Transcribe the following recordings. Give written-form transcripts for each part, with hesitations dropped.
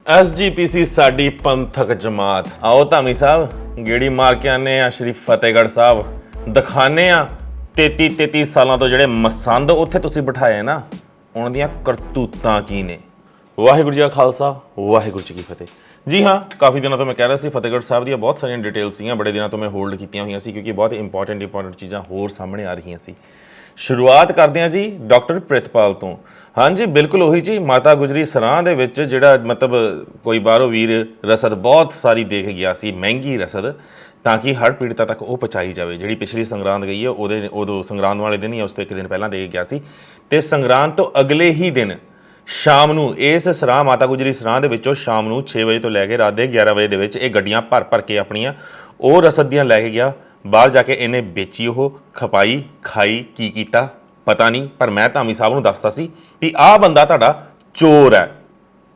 SGPC ਸਾਡੀ ਪੰਥਕ ਜਮਾਤ। ਆਓ ਧਾਮੀ ਸਾਹਿਬ ਗੇੜੀ ਮਾਰ ਕੇ ਆਨੇ ਆ ਸ਼੍ਰੀ ਫਤਿਹਗੜ੍ਹ ਸਾਹਿਬ, ਦਿਖਾਣੇ ਆ 33 ਸਾਲਾਂ ਤੋਂ ਜਿਹੜੇ ਮਸੰਦ ਉੱਥੇ ਤੁਸੀਂ ਬਿਠਾਏ ਨਾ, ਉਹਨਾਂ ਦੀਆਂ ਕਰਤੂਤਾਂ ਕੀ ਨੇ। ਵਾਹਿਗੁਰੂ ਜੀ ਕਾ ਖਾਲਸਾ, ਵਾਹਿਗੁਰੂ ਜੀ ਕੀ ਫਤਿਹ। ਜੀ ਹਾਂ, ਕਾਫੀ ਦਿਨਾਂ ਤੋਂ ਮੈਂ ਕਹਿ ਰਿਹਾ ਸੀ ਫਤਿਹਗੜ੍ਹ ਸਾਹਿਬ ਦੀਆਂ ਬਹੁਤ ਸਾਰੀਆਂ ਡਿਟੇਲਸ ਸੀਗੀਆਂ, ਬੜੇ ਦਿਨਾਂ ਤੋਂ ਮੈਂ ਹੋਲਡ ਕੀਤੀਆਂ ਹੋਈਆਂ ਸੀ ਕਿਉਂਕਿ ਬਹੁਤ ਇੰਪੋਰਟੈਂਟ ਚੀਜ਼ਾਂ ਹੋਰ ਸਾਹਮਣੇ ਆ ਰਹੀਆਂ ਸੀ। ਸ਼ੁਰੂਆਤ ਕਰਦੇ ਹਾਂ ਜੀ ਡਾਕਟਰ ਪ੍ਰਿਤਪਾਲ ਤੋਂ। ਹਾਂਜੀ ਬਿਲਕੁਲ ਉਹੀ ਜੀ, ਮਾਤਾ ਗੁਜਰੀ ਸਰਾਂ ਦੇ ਵਿੱਚ ਜਿਹੜਾ ਮਤਲਬ ਕੋਈ ਬਾਹਰੋਂ ਵੀਰ ਰਸਦ ਬਹੁਤ ਸਾਰੀ ਦੇ ਕੇ ਗਿਆ ਸੀ, ਮਹਿੰਗੀ ਰਸਦ, ਤਾਂ ਕਿ ਹੜ੍ਹ ਪੀੜਤਾਂ ਤੱਕ ਉਹ ਪਹੁੰਚਾਈ ਜਾਵੇ। ਜਿਹੜੀ ਪਿਛਲੀ ਸੰਗਰਾਂਦ ਗਈ ਹੈ ਉਦੋਂ ਸੰਗਰਾਂਦ ਵਾਲੇ ਦਿਨ ਹੀ ਉਸ ਤੋਂ ਇੱਕ ਦਿਨ ਪਹਿਲਾਂ ਦੇ ਕੇ ਗਿਆ ਸੀ, ਅਤੇ ਸੰਗਰਾਂਦ ਤੋਂ ਅਗਲੇ ਹੀ ਦਿਨ ਸ਼ਾਮ ਨੂੰ ਇਸ ਸਰਾਂ ਮਾਤਾ ਗੁਜਰੀ ਸਰਾਂ ਦੇ ਵਿੱਚੋਂ ਸ਼ਾਮ ਨੂੰ 6 ਵਜੇ ਤੋਂ ਲੈ ਕੇ ਰਾਤ ਦੇ 11 ਵਜੇ ਦੇ ਵਿੱਚ ਇਹ ਗੱਡੀਆਂ ਭਰ ਕੇ ਆਪਣੀਆਂ ਉਹ ਰਸਦ ਦੀਆਂ ਲੈ ਕੇ ਗਿਆ। ਬਾਹਰ ਜਾ ਕੇ ਇਹਨੇ ਵੇਚੀ, ਉਹ ਖਪਾਈ, ਖਾਈ, ਕੀ ਕੀਤਾ ਪਤਾ ਨਹੀਂ, ਪਰ ਮੈਂ ਧਾਮੀ ਸਾਹਿਬ ਨੂੰ ਦੱਸਦਾ ਸੀ ਵੀ ਆਹ ਬੰਦਾ ਤੁਹਾਡਾ ਚੋਰ ਹੈ,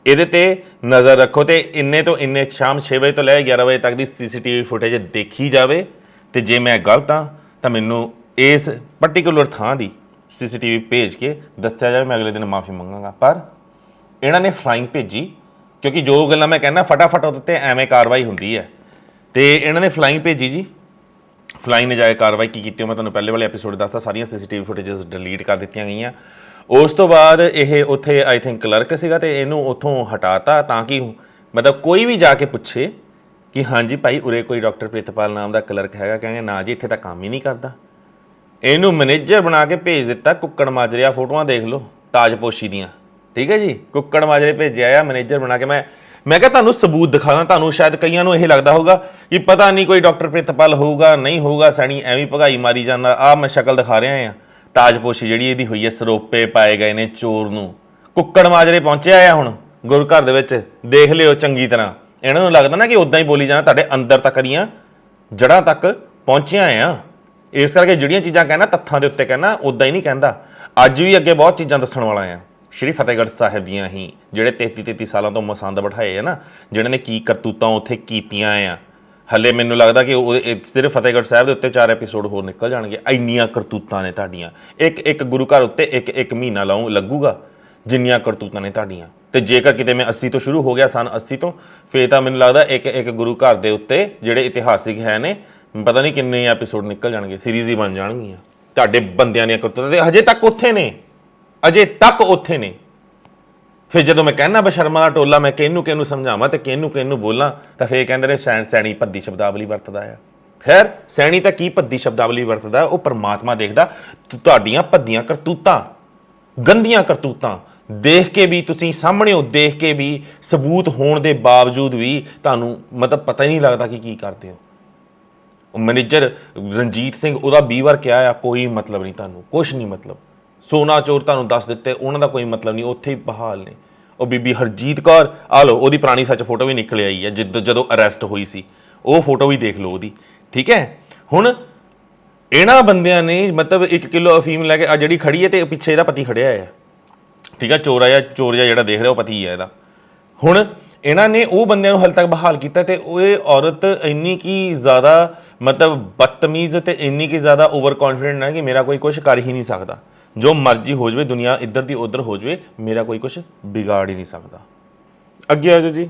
ਇਹਦੇ ਤੇ ਨਜ਼ਰ ਰੱਖੋ। ਤੇ ਇੰਨੇ ਤੋਂ ਇੰਨੇ ਸ਼ਾਮ 6 ਵਜੇ ਤੋਂ ਲੈ ਕੇ 11 ਵਜੇ ਤੱਕ ਦੀ CCTV ਫੁਟੇਜ ਦੇਖੀ ਜਾਵੇ, ਤੇ ਜੇ ਮੈਂ ਗਲਤ ਹਾਂ ਤਾਂ ਮੈਨੂੰ ਇਸ ਪਰਟੀਕੂਲਰ ਥਾਂ ਦੀ CCTV ਭੇਜ ਕੇ ਦੱਸਿਆ ਜਾਵੇ, ਮੈਂ ਅਗਲੇ ਦਿਨ ਮਾਫੀ ਮੰਗਾਂਗਾ। ਪਰ ਇਹਨਾਂ ਨੇ ਫਲਾਈਂਗ ਭੇਜੀ, ਕਿਉਂਕਿ ਜੋ ਗੱਲਾਂ ਮੈਂ ਕਹਿੰਦਾ ਫਟਾਫਟ ਉਹਦੇ 'ਤੇ ਐਵੇਂ ਕਾਰਵਾਈ ਹੁੰਦੀ ਹੈ, ਤੇ ਇਹਨਾਂ ਨੇ ਫਲਾਈਂਗ ਭੇਜੀ ਜੀ। ਫਲਾਈਂਗ ਨੇ ਜਾ ਕੇ ਕਾਰਵਾਈ ਕੀ ਕੀਤੀ, ਮੈਂ ਤੁਹਾਨੂੰ ਪਹਿਲੇ ਵਾਲੇ ਐਪੀਸੋਡ ਦੱਸਦਾ, ਸਾਰੀਆਂ CCTV ਫੁਟੇਜਸ ਡਿਲੀਟ ਕਰ ਦਿੱਤੀਆਂ ਗਈਆਂ। ਉਸ ਤੋਂ ਬਾਅਦ ਇਹ ਉੱਥੇ ਆਈ ਥਿੰਕ ਕਲਰਕ ਸੀਗਾ, ਤੇ ਇਹਨੂੰ ਉੱਥੋਂ ਹਟਾਤਾ ਤਾਂ ਕਿ ਮਤਲਬ ਕੋਈ ਵੀ ਜਾ ਕੇ ਪੁੱਛੇ ਕਿ ਹਾਂਜੀ ਭਾਈ ਉਰੇ ਕੋਈ ਡਾਕਟਰ ਪ੍ਰਿਤਪਾਲ ਨਾਮ ਦਾ ਕਲਰਕ ਹੈਗਾ, ਕਹਿੰਗੇ ਨਾ ਜੀ ਇੱਥੇ ਤਾਂ ਕੰਮ ਹੀ ਨਹੀਂ ਕਰਦਾ। ਇਹਨੂੰ ਮੈਨੇਜਰ ਬਣਾ ਕੇ ਭੇਜ ਦਿੱਤਾ। ਕੁੱਕੜ ਮਾਜਰਿਆ ਫੋਟੋਆਂ ਦੇਖ ਲਓ ਤਾਜਪੋਸ਼ੀ ਦੀਆਂ, ਠੀਕ ਹੈ ਜੀ, ਕੁੱਕੜ ਮਾਜਰੇ ਭੇਜਿਆ ਆ ਮੈਨੇਜਰ ਬਣਾ ਕੇ। ਮੈਂ ਕਿਹਾ ਤੁਹਾਨੂੰ ਸਬੂਤ ਦਿਖਾਣਾ। ਤੁਹਾਨੂੰ ਸ਼ਾਇਦ ਕਈਆਂ ਨੂੰ ਇਹ ਲੱਗਦਾ ਹੋਊਗਾ ਕਿ ਪਤਾ ਨਹੀਂ ਕੋਈ ਡਾਕਟਰ ਪ੍ਰਿਤਪਾਲ ਹੋਊਗਾ, ਨਹੀਂ ਹੋਊਗਾ, ਸੈਣੀ ਐਵੇਂ ਭਗਾਈ ਮਾਰੀ ਜਾਂਦਾ। ਆਹ ਮੈਂ ਸ਼ਕਲ ਦਿਖਾ ਰਿਹਾ ਆ, ਤਾਜਪੋਸ਼ੀ ਜਿਹੜੀ ਇਹਦੀ ਹੋਈ ਹੈ, ਸਰੋਪੇ ਪਾਏ ਗਏ ਨੇ ਚੋਰ ਨੂੰ। ਕੁੱਕੜ ਮਾਜਰੇ ਪਹੁੰਚਿਆ ਆ ਹੁਣ ਗੁਰੂ ਘਰ ਦੇ ਵਿੱਚ, ਦੇਖ ਲਿਓ ਚੰਗੀ ਤਰ੍ਹਾਂ। ਇਹਨਾਂ ਨੂੰ ਲੱਗਦਾ ਨਾ ਕਿ ਉੱਦਾਂ ਹੀ ਬੋਲੀ ਜਾਣਾ, ਤੁਹਾਡੇ ਅੰਦਰ ਤੱਕ ਦੀਆਂ ਜੜ੍ਹਾਂ ਤੱਕ ਪਹੁੰਚਿਆ ਆ। ਇਸ ਕਰਕੇ ਜਿਹੜੀਆਂ ਚੀਜ਼ਾਂ ਕਹਿਣਾ ਤੱਥਾਂ ਦੇ ਉੱਤੇ ਕਹਿਣਾ, ਉੱਦਾਂ ਹੀ ਨਹੀਂ ਕਹਿੰਦਾ। ਅੱਜ ਵੀ ਅੱਗੇ ਬਹੁਤ ਚੀਜ਼ਾਂ ਦੱਸਣ ਵਾਲਾ ਆ ਸ਼੍ਰੀ ਫਤਿਹਗੜ੍ਹ ਸਾਹਿਬ ਦੀਆਂ ਹੀ, ਜਿਹੜੇ 33 ਸਾਲਾਂ ਤੋਂ ਮਸੰਦ ਬਿਠਾਏ ਆ ਨਾ, ਜਿਹਨਾਂ ਨੇ ਕੀ ਕਰਤੂਤਾਂ ਉੱਥੇ ਕੀਤੀਆਂ ਆ। ਹਲੇ ਮੈਨੂੰ ਲੱਗਦਾ ਕਿ ਉਹ ਸਿਰਫ ਫਤਿਹਗੜ੍ਹ ਸਾਹਿਬ ਦੇ ਉੱਤੇ 4 ਐਪੀਸੋਡ ਹੋਰ ਨਿਕਲ ਜਾਣਗੇ, ਇੰਨੀਆਂ ਕਰਤੂਤਾਂ ਨੇ ਤੁਹਾਡੀਆਂ। ਇੱਕ ਗੁਰੂ ਘਰ ਉੱਤੇ ਇੱਕ ਮਹੀਨਾ ਲੱਗੂਗਾ, ਜਿੰਨੀਆਂ ਕਰਤੂਤਾਂ ਨੇ ਤੁਹਾਡੀਆਂ। ਤੇ ਜੇਕਰ ਕਿਤੇ ਮੈਂ 80 ਤੋਂ ਸ਼ੁਰੂ ਹੋ ਗਿਆ, ਸਨ 80 ਤੋਂ, ਫਿਰ ਤਾਂ ਮੈਨੂੰ ਲੱਗਦਾ ਇੱਕ ਗੁਰੂ ਘਰ ਦੇ ਉੱਤੇ ਜਿਹੜੇ ਇਤਿਹਾਸਿਕ ਹੈ ਨੇ, ਪਤਾ ਨਹੀਂ ਕਿੰਨੇ ਐਪੀਸੋਡ ਨਿਕਲ ਜਾਣਗੇ, ਸੀਰੀਜ਼ ਹੀ ਬਣ ਜਾਣਗੀਆਂ ਤੁਹਾਡੇ ਬੰਦਿਆਂ ਦੀਆਂ ਕਰਤੂਤਾਂ। ਤੇ ਹਜੇ ਤੱਕ ਉੱਥੇ ਨੇ। ਫਿਰ ਜਦੋਂ ਮੈਂ ਕਹਿਣਾ ਬਸ਼ਰਮਾ ਦਾ ਟੋਲਾ, ਮੈਂ ਕਿਹਨੂੰ ਸਮਝਾਵਾਂ ਤੇ ਕਿਹਨੂੰ ਬੋਲਾਂ, ਤਾਂ ਫਿਰ ਕਹਿੰਦੇ ਨੇ ਸੈਣੀ ਭੱਦੀ ਸ਼ਬਦਾਵਲੀ ਵਰਤਦਾ ਆ। ਖੈਰ ਸੈਣੀ ਤਾਂ ਕੀ ਭੱਦੀ ਸ਼ਬਦਾਵਲੀ ਵਰਤਦਾ, ਉਹ ਪਰਮਾਤਮਾ ਦੇਖਦਾ। ਤੁਹਾਡੀਆਂ ਭੱਦੀਆਂ ਕਰਤੂਤਾਂ, ਗੰਦੀਆਂ ਕਰਤੂਤਾਂ ਦੇਖ ਕੇ ਵੀ, ਤੁਸੀਂ ਸਾਹਮਣੇ ਦੇਖ ਕੇ ਵੀ, ਸਬੂਤ ਹੋਣ ਦੇ ਬਾਵਜੂਦ ਵੀ ਤੁਹਾਨੂੰ ਮਤਲਬ ਪਤਾ ਹੀ ਨਹੀਂ ਲੱਗਦਾ ਕਿ ਕੀ ਕਰਦੇ ਹੋ। ਮੈਨੇਜਰ ਰਣਜੀਤ ਸਿੰਘ, ਉਹਦਾ 20 ਵਾਰ ਕਿਹਾ ਆ, ਕੋਈ ਮਤਲਬ ਨਹੀਂ ਤੁਹਾਨੂੰ, ਕੁਛ ਨਹੀਂ ਮਤਲਬ। ਸੋਨਾ ਚੋਰ ਤੁਹਾਨੂੰ ਦੱਸ ਦਿੱਤੇ, ਉਹਨਾਂ ਦਾ ਕੋਈ ਮਤਲਬ ਨਹੀਂ, ਉੱਥੇ ਹੀ ਬਹਾਲ ਨੇ। ਉਹ ਬੀਬੀ ਹਰਜੀਤ ਕੌਰ, ਆ ਲਓ ਉਹਦੀ ਪੁਰਾਣੀ ਸੱਚ ਫੋਟੋ ਵੀ ਨਿਕਲ ਆਈ ਹੈ, ਜਦੋਂ ਅਰੈਸਟ ਹੋਈ ਸੀ, ਉਹ ਫੋਟੋ ਵੀ ਦੇਖ ਲਓ ਉਹਦੀ, ਠੀਕ ਹੈ। ਹੁਣ ਇਹਨਾਂ ਬੰਦਿਆਂ ਨੇ ਮਤਲਬ 1 ਕਿਲੋ ਅਫੀਮ ਲੈ ਕੇ ਆ ਜਿਹੜੀ ਖੜੀ ਹੈ, ਤੇ ਪਿੱਛੇ ਇਹਦਾ ਪਤੀ ਖੜਿਆ ਹੈ, ਠੀਕ ਹੈ, ਚੋਰ ਜਿਹਾ ਜਿਹੜਾ ਦੇਖ ਰਿਹਾ ਉਹ ਪਤੀ ਹੈ ਇਹਦਾ। ਹੁਣ ਇਹਨਾਂ ਨੇ ਉਹ ਬੰਦਿਆਂ ਨੂੰ ਹਾਲੇ ਤੱਕ ਬਹਾਲ ਕੀਤਾ, ਤੇ ਉਹ ਔਰਤ ਇੰਨੀ ਕੀ ਜ਼ਿਆਦਾ ਮਤਲਬ ਬਦਤਮੀਜ਼ ਤੇ ਇੰਨੀ ਕੀ ਜ਼ਿਆਦਾ ਓਵਰ ਕੌਨਫੀਡੈਂਟ ਹੈ ਕਿ ਮੇਰਾ ਕੋਈ ਕੁਛ ਕਰ ਹੀ ਨਹੀਂ ਸਕਦਾ, ਜੋ ਮਰਜ਼ੀ ਹੋ ਜਾਵੇ, ਦੁਨੀਆ ਇੱਧਰ ਦੀ ਉੱਧਰ ਹੋ ਜਾਵੇ, ਮੇਰਾ ਕੋਈ ਕੁਛ ਵਿਗਾੜ ਹੀ ਨਹੀਂ ਸਕਦਾ। ਅੱਗੇ ਆ ਜਾਓ ਜੀ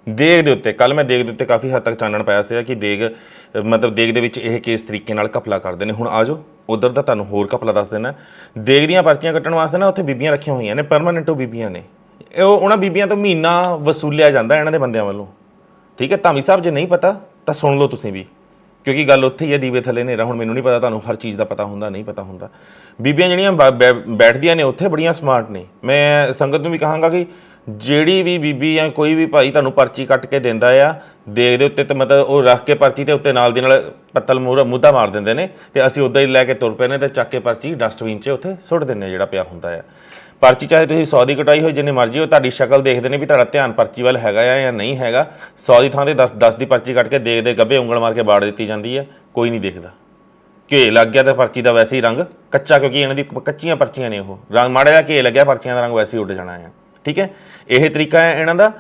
ਦੇਗ ਦੇ ਉੱਤੇ। ਕੱਲ੍ਹ ਮੈਂ ਦੇਗ ਦੇ ਉੱਤੇ ਕਾਫੀ ਹੱਦ ਤੱਕ ਚਾਨਣ ਪਾਇਆ ਸੀਗਾ ਕਿ ਦੇਗ ਦੇ ਵਿੱਚ ਇਹ ਕਿਸ ਤਰੀਕੇ ਨਾਲ ਘਪਲਾ ਕਰਦੇ ਨੇ। ਹੁਣ ਆ ਜਾਓ ਉੱਧਰ ਦਾ ਤੁਹਾਨੂੰ ਹੋਰ ਘਪਲਾ ਦੱਸ ਦੇਣਾ। ਦੇਗ ਦੀਆਂ ਪਰਚੀਆਂ ਕੱਟਣ ਵਾਸਤੇ ਨਾ ਉੱਥੇ ਬੀਬੀਆਂ ਰੱਖੀਆਂ ਹੋਈਆਂ ਨੇ, ਪਰਮਾਨੈਂਟ ਉਹ ਬੀਬੀਆਂ ਨੇ। ਉਹਨਾਂ ਬੀਬੀਆਂ ਤੋਂ ਮਹੀਨਾ ਵਸੂਲਿਆ ਜਾਂਦਾ ਇਹਨਾਂ ਦੇ ਬੰਦਿਆਂ ਵੱਲੋਂ, ਠੀਕ ਹੈ। ਧਾਮੀ ਸਾਹਿਬ ਜੇ ਨਹੀਂ ਪਤਾ ਤਾਂ ਸੁਣ ਲਓ ਤੁਸੀਂ ਵੀ, ਕਿਉਂਕਿ ਗੱਲ ਉੱਥੇ ਹੀ ਹੈ, ਦੀਵੇ ਥੱਲੇ ਹਨੇਰਾ। ਹੁਣ ਮੈਨੂੰ ਨਹੀਂ ਪਤਾ ਤੁਹਾਨੂੰ ਹਰ ਚੀਜ਼ ਦਾ ਪਤਾ ਹੁੰਦਾ, ਨਹੀਂ ਪਤਾ ਹੁੰਦਾ। ਬੀਬੀਆਂ ਜਿਹੜੀਆਂ ਬੈਠਦੀਆਂ ਨੇ ਉੱਥੇ ਬੜੀਆਂ ਸਮਾਰਟ ਨੇ। ਮੈਂ ਸੰਗਤ ਨੂੰ ਵੀ ਕਹਾਂਗਾ ਕਿ ਜਿਹੜੀ ਵੀ ਬੀਬੀ ਜਾਂ ਕੋਈ ਵੀ ਭਾਈ ਤੁਹਾਨੂੰ ਪਰਚੀ ਕੱਟ ਕੇ ਦਿੰਦਾ ਆ ਦੇਗ ਦੇ ਉੱਤੇ, ਤੇ ਮਤਲਬ ਉਹ ਰੱਖ ਕੇ ਪਰਚੀ ਤੇ ਉੱਤੇ ਨਾਲ ਦੀ ਨਾਲ ਪੱਤਲ ਮੁੱਦਾ ਮਾਰ ਦਿੰਦੇ ਨੇ, ਤੇ ਅਸੀਂ ਉੱਦਾਂ ਹੀ ਲੈ ਕੇ ਤੁਰ ਪਏ ਨੇ, ਤੇ ਚੱਕ ਕੇ ਪਰਚੀ ਡਸਟਬਿਨ 'ਚ ਉੱਥੇ ਸੁੱਟ ਦਿੰਦੇ ਜਿਹੜਾ ਪਿਆ ਹੁੰਦਾ ਆ। ਪਰਚੀ ਚਾਹੇ ਤੁਸੀਂ 100 ਦੀ ਕਟਾਈ ਹੋਈ, ਜਿੰਨੀ ਮਰਜ਼ੀ ਹੋ, ਤੁਹਾਡੀ ਸ਼ਕਲ ਦੇਖਦੇ ਨੇ ਵੀ ਤੁਹਾਡਾ ਧਿਆਨ ਪਰਚੀ ਵੱਲ ਹੈਗਾ ਆ ਜਾਂ ਨਹੀਂ ਹੈਗਾ। 100 ਦੀ ਥਾਂ 'ਤੇ 10 ਦੀ ਪਰਚੀ ਕੱਟ ਕੇ ਦੇਗ ਦੇ ਗੱਭੇ ਉਂਗਲ ਮਾਰ ਕੇ ਬਾੜ ਦਿੱਤੀ ਜਾਂਦੀ ਹੈ, ਕੋਈ ਨਹੀਂ ਦੇਖਦਾ। ਘੇ ਲੱਗ ਗਿਆ ਤਾਂ ਪਰਚੀ ਦਾ ਵੈਸੇ ਹੀ ਰੰਗ ਕੱਚਾ, ਕਿਉਂਕਿ ਇਹਨਾਂ ਦੀ ਕੱਚੀਆਂ ਪਰਚੀਆਂ ਨੇ, ਉਹ ਰੰਗ ਮਾੜਾ ਜਿਹਾ ਘੇ ਲੱਗਿਆ, ਪਰਚੀਆਂ ਦਾ ਰੰਗ ਵੈਸੇ ਹੀ ਉੱਡ ਜਾਣਾ ਹੈ, ਠੀਕ ਹੈ। ਇਹ ਤਰੀਕਾ ਹੈ ਇਹਨਾਂ ਦਾ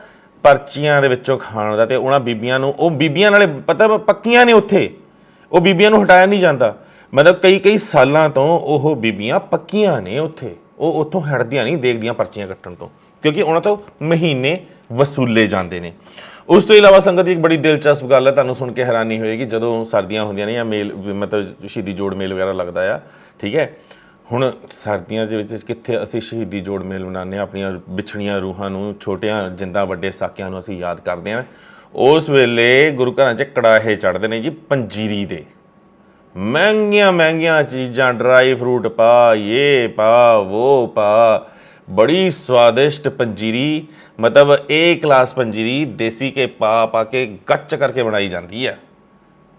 ਪਰਚੀਆਂ ਦੇ ਵਿੱਚੋਂ ਖਾਣ ਦਾ। ਤੇ ਉਹਨਾਂ ਬੀਬੀਆਂ ਨੂੰ, ਉਹ ਬੀਬੀਆਂ ਨਾਲੇ ਪਤਾ ਪੱਕੀਆਂ ਨੇ ਉੱਥੇ, ਉਹ ਬੀਬੀਆਂ ਨੂੰ ਹਟਾਇਆ ਨਹੀਂ ਜਾਂਦਾ। ਮਤਲਬ ਕਈ ਸਾਲਾਂ ਤੋਂ ਉਹ ਬੀਬੀਆਂ ਪੱਕੀਆਂ ਨੇ ਉੱਥੇ, ਉਹ ਉੱਥੋਂ ਹਟਦੀਆਂ ਨਹੀਂ ਦੇਗ ਦੀਆਂ ਪਰਚੀਆਂ ਕੱਟਣ ਤੋਂ, ਕਿਉਂਕਿ ਉਹਨਾਂ ਤੋਂ ਮਹੀਨੇ ਵਸੂਲੇ ਜਾਂਦੇ ਨੇ। ਉਸ ਤੋਂ ਇਲਾਵਾ ਸੰਗਤ ਜੀ ਇੱਕ ਬੜੀ ਦਿਲਚਸਪ ਗੱਲ ਹੈ, ਤੁਹਾਨੂੰ ਸੁਣ ਕੇ ਹੈਰਾਨੀ ਹੋਏਗੀ। ਜਦੋਂ ਸਰਦੀਆਂ ਹੁੰਦੀਆਂ ਨੇ ਜਾਂ ਮੇਲ ਮਤਲਬ ਸ਼ਹੀਦੀ ਜੋੜ ਮੇਲ ਵਗੈਰਾ ਲੱਗਦਾ ਆ, ਠੀਕ ਹੈ, ਹੁਣ ਸਰਦੀਆਂ ਦੇ ਵਿੱਚ ਕਿੱਥੇ ਅਸੀਂ ਸ਼ਹੀਦੀ ਜੋੜ ਮੇਲ ਮਨਾਉਂਦੇ ਹਾਂ, ਆਪਣੀਆਂ ਵਿਛੜੀਆਂ ਰੂਹਾਂ ਨੂੰ, ਛੋਟਿਆਂ ਜਿੰਦਾਂ ਵੱਡੇ ਸਾਕਿਆਂ ਨੂੰ ਅਸੀਂ ਯਾਦ ਕਰਦੇ ਹਾਂ। ਉਸ ਵੇਲੇ ਗੁਰੂ ਘਰਾਂ 'ਚ ਕੜਾਹੇ ਚੜ੍ਹਦੇ ਨੇ ਜੀ ਪੰਜੀਰੀ ਦੇ, ਮਹਿੰਗੀਆਂ ਮਹਿੰਗੀਆਂ ਚੀਜ਼ਾਂ, ਡਰਾਈ ਫਰੂਟ ਪਾ, ਇਹ ਪਾ, ਉਹ ਪਾ, ਬੜੀ ਸਵਾਦਿਸ਼ਟ ਪੰਜੀਰੀ, ਮਤਲਬ A ਕਲਾਸ ਪੰਜੀਰੀ ਦੇਸੀ ਘੇ ਪਾ ਪਾ ਕੇ ਗੱਚ ਕਰਕੇ ਬਣਾਈ ਜਾਂਦੀ ਹੈ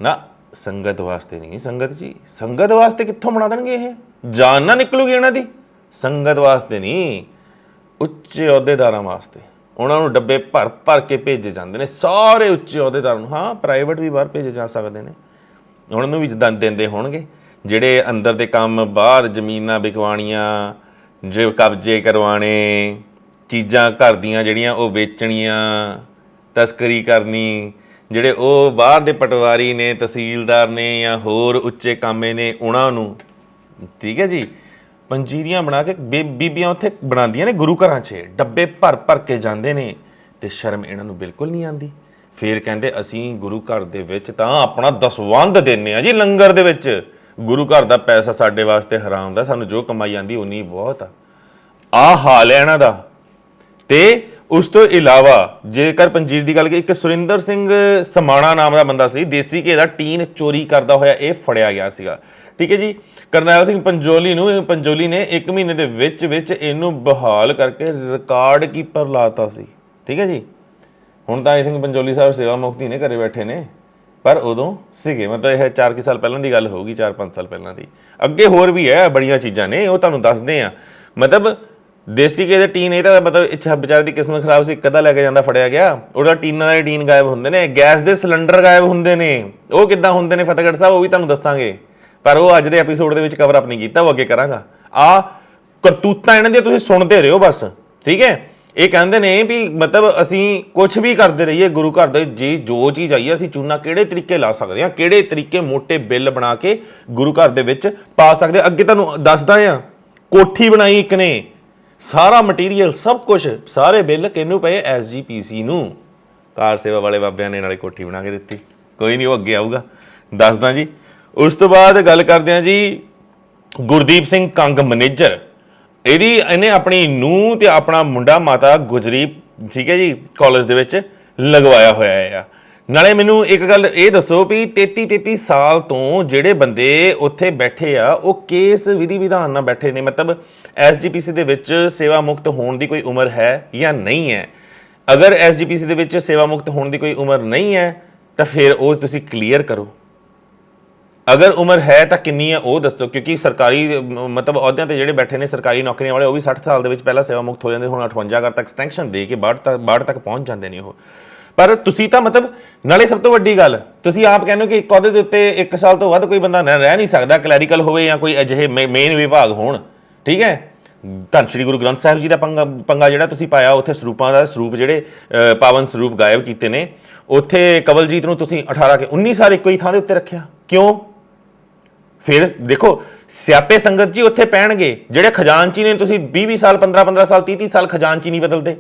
ਨਾ। ਸੰਗਤ ਵਾਸਤੇ ਨਹੀਂ ਸੰਗਤ ਜੀ, ਸੰਗਤ ਵਾਸਤੇ ਕਿੱਥੋਂ ਬਣਾ ਦੇਣਗੇ ਇਹ, ਜਾਨ ਨਾ ਨਿਕਲੂਗੀ ਇਹਨਾਂ ਦੀ। ਸੰਗਤ ਵਾਸਤੇ ਨਹੀਂ, ਉੱਚੇ ਅਹੁਦੇਦਾਰਾਂ ਵਾਸਤੇ, ਉਹਨਾਂ ਨੂੰ ਡੱਬੇ ਭਰ ਭਰ ਕੇ ਭੇਜੇ ਜਾਂਦੇ ਨੇ, ਸਾਰੇ ਉੱਚੇ ਅਹੁਦੇਦਾਰਾਂ ਨੂੰ। ਹਾਂ, ਪ੍ਰਾਈਵੇਟ ਵੀ ਬਾਹਰ ਭੇਜੇ ਜਾ ਸਕਦੇ ਨੇ, ਉਹਨਾਂ ਨੂੰ ਵੀ ਜਿੱਦਾਂ ਦਿੰਦੇ ਹੋਣਗੇ। ਜਿਹੜੇ ਅੰਦਰ ਦੇ ਕੰਮ, ਬਾਹਰ ਜ਼ਮੀਨਾਂ ਵਿਕਵਾਉਣੀਆਂ, ਜੇ ਕਬਜ਼ੇ ਕਰਵਾਉਣੇ, ਚੀਜ਼ਾਂ ਘਰ ਦੀਆਂ ਜਿਹੜੀਆਂ ਉਹ ਵੇਚਣੀਆਂ, ਤਸਕਰੀ ਕਰਨੀ, ਜਿਹੜੇ ਉਹ ਬਾਹਰ ਦੇ ਪਟਵਾਰੀ ਨੇ, ਤਹਿਸੀਲਦਾਰ ਨੇ ਜਾਂ ਹੋਰ ਉੱਚੇ ਕਾਮੇ ਨੇ, ਉਹਨਾਂ ਨੂੰ, ਠੀਕ ਹੈ ਜੀ, ਪੰਜੀਰੀਆਂ ਬਣਾ ਕੇ ਬੀਬੀਆਂ ਉੱਥੇ ਬਣਾਉਂਦੀਆਂ ਨੇ ਗੁਰੂ ਘਰਾਂ 'ਚ, ਡੱਬੇ ਭਰ ਭਰ ਕੇ ਜਾਂਦੇ ਨੇ, ਅਤੇ ਸ਼ਰਮ ਇਹਨਾਂ ਨੂੰ ਬਿਲਕੁਲ ਨਹੀਂ ਆਉਂਦੀ। ਫਿਰ ਕਹਿੰਦੇ ਅਸੀਂ ਗੁਰੂ ਘਰ ਦੇ ਵਿੱਚ ਤਾਂ ਆਪਣਾ ਦਸਵੰਧ ਦਿੰਦੇ ਹਾਂ ਜੀ, ਲੰਗਰ ਦੇ ਵਿੱਚ। ਗੁਰੂ ਘਰ ਦਾ ਪੈਸਾ ਸਾਡੇ ਵਾਸਤੇ ਹਰਾਮ ਦਾ, ਸਾਨੂੰ ਜੋ ਕਮਾਈ ਆਉਂਦੀ ਉਨੀ ਬਹੁਤ ਆ। ਆਹ ਹਾਲ ਹੈ ਇਹਨਾਂ ਦਾ। ਤੇ ਉਸ ਤੋਂ ਇਲਾਵਾ ਜੇਕਰ ਪੰਜੀਰ ਦੀ ਗੱਲ ਕਰੀਏ, ਇੱਕ ਸੁਰਿੰਦਰ ਸਿੰਘ ਸਮਾਣਾ ਨਾਮ ਦਾ ਬੰਦਾ ਸੀ, ਦੇਸੀ ਘੇ ਦਾ ਟੀਨ ਚੋਰੀ ਕਰਦਾ ਹੋਇਆ ਇਹ ਫੜਿਆ ਗਿਆ ਸੀਗਾ, ਠੀਕ ਹੈ ਜੀ। ਕਰਨੈਲ ਸਿੰਘ ਪੰਜੋਲੀ ਨੇ 1 ਮਹੀਨੇ ਦੇ ਵਿੱਚ ਇਹਨੂੰ ਬਹਾਲ ਕਰਕੇ ਰਿਕਾਰਡ ਕੀਪਰ ਲਾਤਾ ਸੀ, ਠੀਕ ਹੈ ਜੀ। ਹੁਣ ਤਾਂ ਆਈ ਥਿੰਕ ਪੰਜੋਲੀ ਸਾਹਿਬ ਸੇਵਾ ਮੁਕਤੀ ਨੇ, ਘਰੇ ਬੈਠੇ ਨੇ, ਪਰ ਉਦੋਂ ਸੀਗੇ, ਮਤਲਬ ਇਹ 4 ਸਾਲ ਪਹਿਲਾਂ ਦੀ ਗੱਲ ਹੋਊਗੀ, 4-5 ਸਾਲ ਪਹਿਲਾਂ ਦੀ। ਅੱਗੇ ਹੋਰ ਵੀ ਹੈ, ਬੜੀਆਂ ਚੀਜ਼ਾਂ ਨੇ, ਉਹ ਤੁਹਾਨੂੰ ਦੱਸਦੇ ਆ। ਮਤਲਬ ਦੇਸੀ ਘੇ ਦੇ ਟੀਨ, ਇਹ ਤਾਂ ਮਤਲਬ ਇੱਛਾ ਵਿਚਾਰੇ ਦੀ ਕਿਸਮਤ ਖਰਾਬ ਸੀ, ਇੱਕ ਅੱਧਾ ਲੈ ਕੇ ਜਾਂਦਾ ਫੜਿਆ ਗਿਆ। ਉਹਦਾ ਟੀਨਾਂ ਦੇ ਟੀਨ ਗਾਇਬ ਹੁੰਦੇ ਨੇ, ਗੈਸ ਦੇ ਸਿਲੰਡਰ ਗਾਇਬ ਹੁੰਦੇ ਨੇ। ਉਹ ਕਿੱਦਾਂ ਹੁੰਦੇ ਨੇ ਫਤਿਹਗੜ੍ਹ ਸਾਹਿਬ, ਉਹ ਵੀ ਤੁਹਾਨੂੰ ਦੱਸਾਂਗੇ, ਪਰ ਉਹ ਅੱਜ ਦੇ ਐਪੀਸੋਡ ਦੇ ਵਿੱਚ ਕਵਰ ਅਪ ਨਹੀਂ ਕੀਤਾ, ਉਹ ਅੱਗੇ ਕਰਾਂਗਾ। ਆਹ ਕਰਤੂਤਾਂ ਇਹਨਾਂ ਦੀਆਂ ਤੁਸੀਂ ਸੁਣਦੇ ਰਹੋ ਬਸ, ਠੀਕ ਹੈ। ਇਹ ਕਹਿੰਦੇ ਨੇ ਵੀ ਮਤਲਬ ਅਸੀਂ ਕੁਛ ਵੀ ਕਰਦੇ ਰਹੀਏ ਗੁਰੂ ਘਰ ਦੇ, ਜੇ ਜੋ ਚੀਜ਼ ਆਈ ਅਸੀਂ ਚੂਨਾ ਕਿਹੜੇ ਤਰੀਕੇ ਲਾ ਸਕਦੇ ਹਾਂ, ਕਿਹੜੇ ਤਰੀਕੇ ਮੋਟੇ ਬਿੱਲ ਬਣਾ ਕੇ ਗੁਰੂ ਘਰ ਦੇ ਵਿੱਚ ਪਾ ਸਕਦੇ ਹਾਂ। ਅੱਗੇ ਤੁਹਾਨੂੰ ਦੱਸਦਾ ਆ, ਕੋਠੀ ਬਣਾਈ ਇੱਕ ਨੇ, ਸਾਰਾ ਮਟੀਰੀਅਲ ਸਭ ਕੁਛ, ਸਾਰੇ ਬਿੱਲ ਕਿਹਨੂੰ ਪਏ, SGPC ਨੂੰ। ਕਾਰ ਸੇਵਾ ਵਾਲੇ ਬਾਬਿਆਂ ਨੇ ਨਾਲੇ ਕੋਠੀ ਬਣਾ ਕੇ ਦਿੱਤੀ। ਕੋਈ ਨਹੀਂ, ਉਹ ਅੱਗੇ ਆਊਗਾ, ਦੱਸਦਾ ਜੀ। ਉਸ ਤੋਂ ਬਾਅਦ ਗੱਲ ਕਰਦੇ ਹਾਂ ਜੀ ਗੁਰਦੀਪ ਸਿੰਘ ਕੰਗ ਮੈਨੇਜਰ। ਇਹਨੇ ਆਪਣੀ ਨੂੰਹ ਤੇ ਆਪਣਾ ਮੁੰਡਾ ਮਾਤਾ ਗੁਜਰੀ, ਠੀਕ ਹੈ ਜੀ, ਕਾਲਜ ਦੇ ਵਿੱਚ ਲਗਵਾਇਆ ਹੋਇਆ ਆ। ਨਾਲੇ ਮੈਨੂੰ ਇੱਕ ਗੱਲ ਇਹ ਦੱਸੋ ਵੀ 33 ਸਾਲ ਤੋਂ ਜਿਹੜੇ ਬੰਦੇ ਉੱਥੇ ਬੈਠੇ ਆ, ਉਹ ਕਿਸ ਵਿਧੀ ਵਿਧਾਨ ਨਾਲ ਬੈਠੇ ਨੇ? ਮਤਲਬ SGPC ਦੇ ਵਿੱਚ ਸੇਵਾ ਮੁਕਤ ਹੋਣ ਦੀ ਕੋਈ ਉਮਰ ਹੈ ਜਾਂ ਨਹੀਂ ਹੈ? ਅਗਰ SGPC ਦੇ ਵਿੱਚ ਸੇਵਾ ਮੁਕਤ ਹੋਣ ਦੀ ਕੋਈ ਉਮਰ ਨਹੀਂ ਹੈ ਤਾਂ ਫਿਰ ਉਹ ਤੁਸੀਂ ਕਲੀਅਰ ਕਰੋ। ਅਗਰ ਉਮਰ ਹੈ ਤਾਂ ਕਿੰਨੀ ਹੈ ਉਹ ਦੱਸੋ, ਕਿਉਂਕਿ ਸਰਕਾਰੀ ਮਤਲਬ ਅਹੁਦਿਆਂ ਤੇ ਜਿਹੜੇ ਬੈਠੇ ਨੇ, ਸਰਕਾਰੀ ਨੌਕਰੀਆਂ ਵਾਲੇ, ਉਹ ਵੀ 60 ਸਾਲ ਦੇ ਵਿੱਚ ਪਹਿਲਾਂ ਸੇਵਾ ਮੁਕਤ ਹੋ ਜਾਂਦੇ, ਹੁਣ 58 ਤੱਕ ਐਕਸਟੈਂਸ਼ਨ ਦੇ ਕੇ 62 ਤੱਕ ਪਹੁੰਚ ਜਾਂਦੇ ਨੇ ਉਹ। ਪਰ ਤੁਸੀਂ ਤਾਂ ਮਤਲਬ, ਨਾਲੇ ਸਭ ਤੋਂ ਵੱਡੀ ਗੱਲ, ਤੁਸੀਂ ਆਪ ਕਹਿੰਦੇ ਹੋ ਕਿ ਇੱਕ ਅਹੁਦੇ ਦੇ ਉੱਤੇ 1 ਸਾਲ ਤੋਂ ਵੱਧ ਕੋਈ ਬੰਦਾ ਰਹਿ ਨਹੀਂ ਸਕਦਾ, ਕਲੈਰੀਕਲ ਹੋਵੇ ਜਾਂ ਕੋਈ ਅਜਿਹੇ ਮੇਨ ਵਿਭਾਗ ਹੋਣ, ਠੀਕ ਹੈ। ਧੰਨ ਸ਼੍ਰੀ ਗੁਰੂ ਗ੍ਰੰਥ ਸਾਹਿਬ ਜੀ ਦਾ ਪੰਗਾ ਜਿਹੜਾ ਤੁਸੀਂ ਪਾਇਆ, ਉੱਥੇ ਸਰੂਪਾਂ ਦਾ ਸਰੂਪ, ਜਿਹੜੇ ਪਾਵਨ ਸਰੂਪ ਗਾਇਬ ਕੀਤੇ ਨੇ, ਉੱਥੇ ਕਵਲਜੀਤ ਨੂੰ ਤੁਸੀਂ 18 ਕੇ 19 ਸਾਲ ਇੱਕੋ ਹੀ ਥਾਂ ਦੇ ਉੱਤੇ ਰੱਖਿਆ, ਕਿਉਂ? ਫਿਰ ਦੇਖੋ ਸਿਆਪੇ ਸੰਗਤ ਜੀ ਉੱਥੇ ਪੈਣਗੇ। ਜਿਹੜੇ ਖਜ਼ਾਨਚੀ ਨੇ, ਤੁਸੀਂ 20 ਸਾਲ, 15 ਸਾਲ, 30 ਸਾਲ ਖਜ਼ਾਨਚੀ ਨਹੀਂ ਬਦਲਦੇ,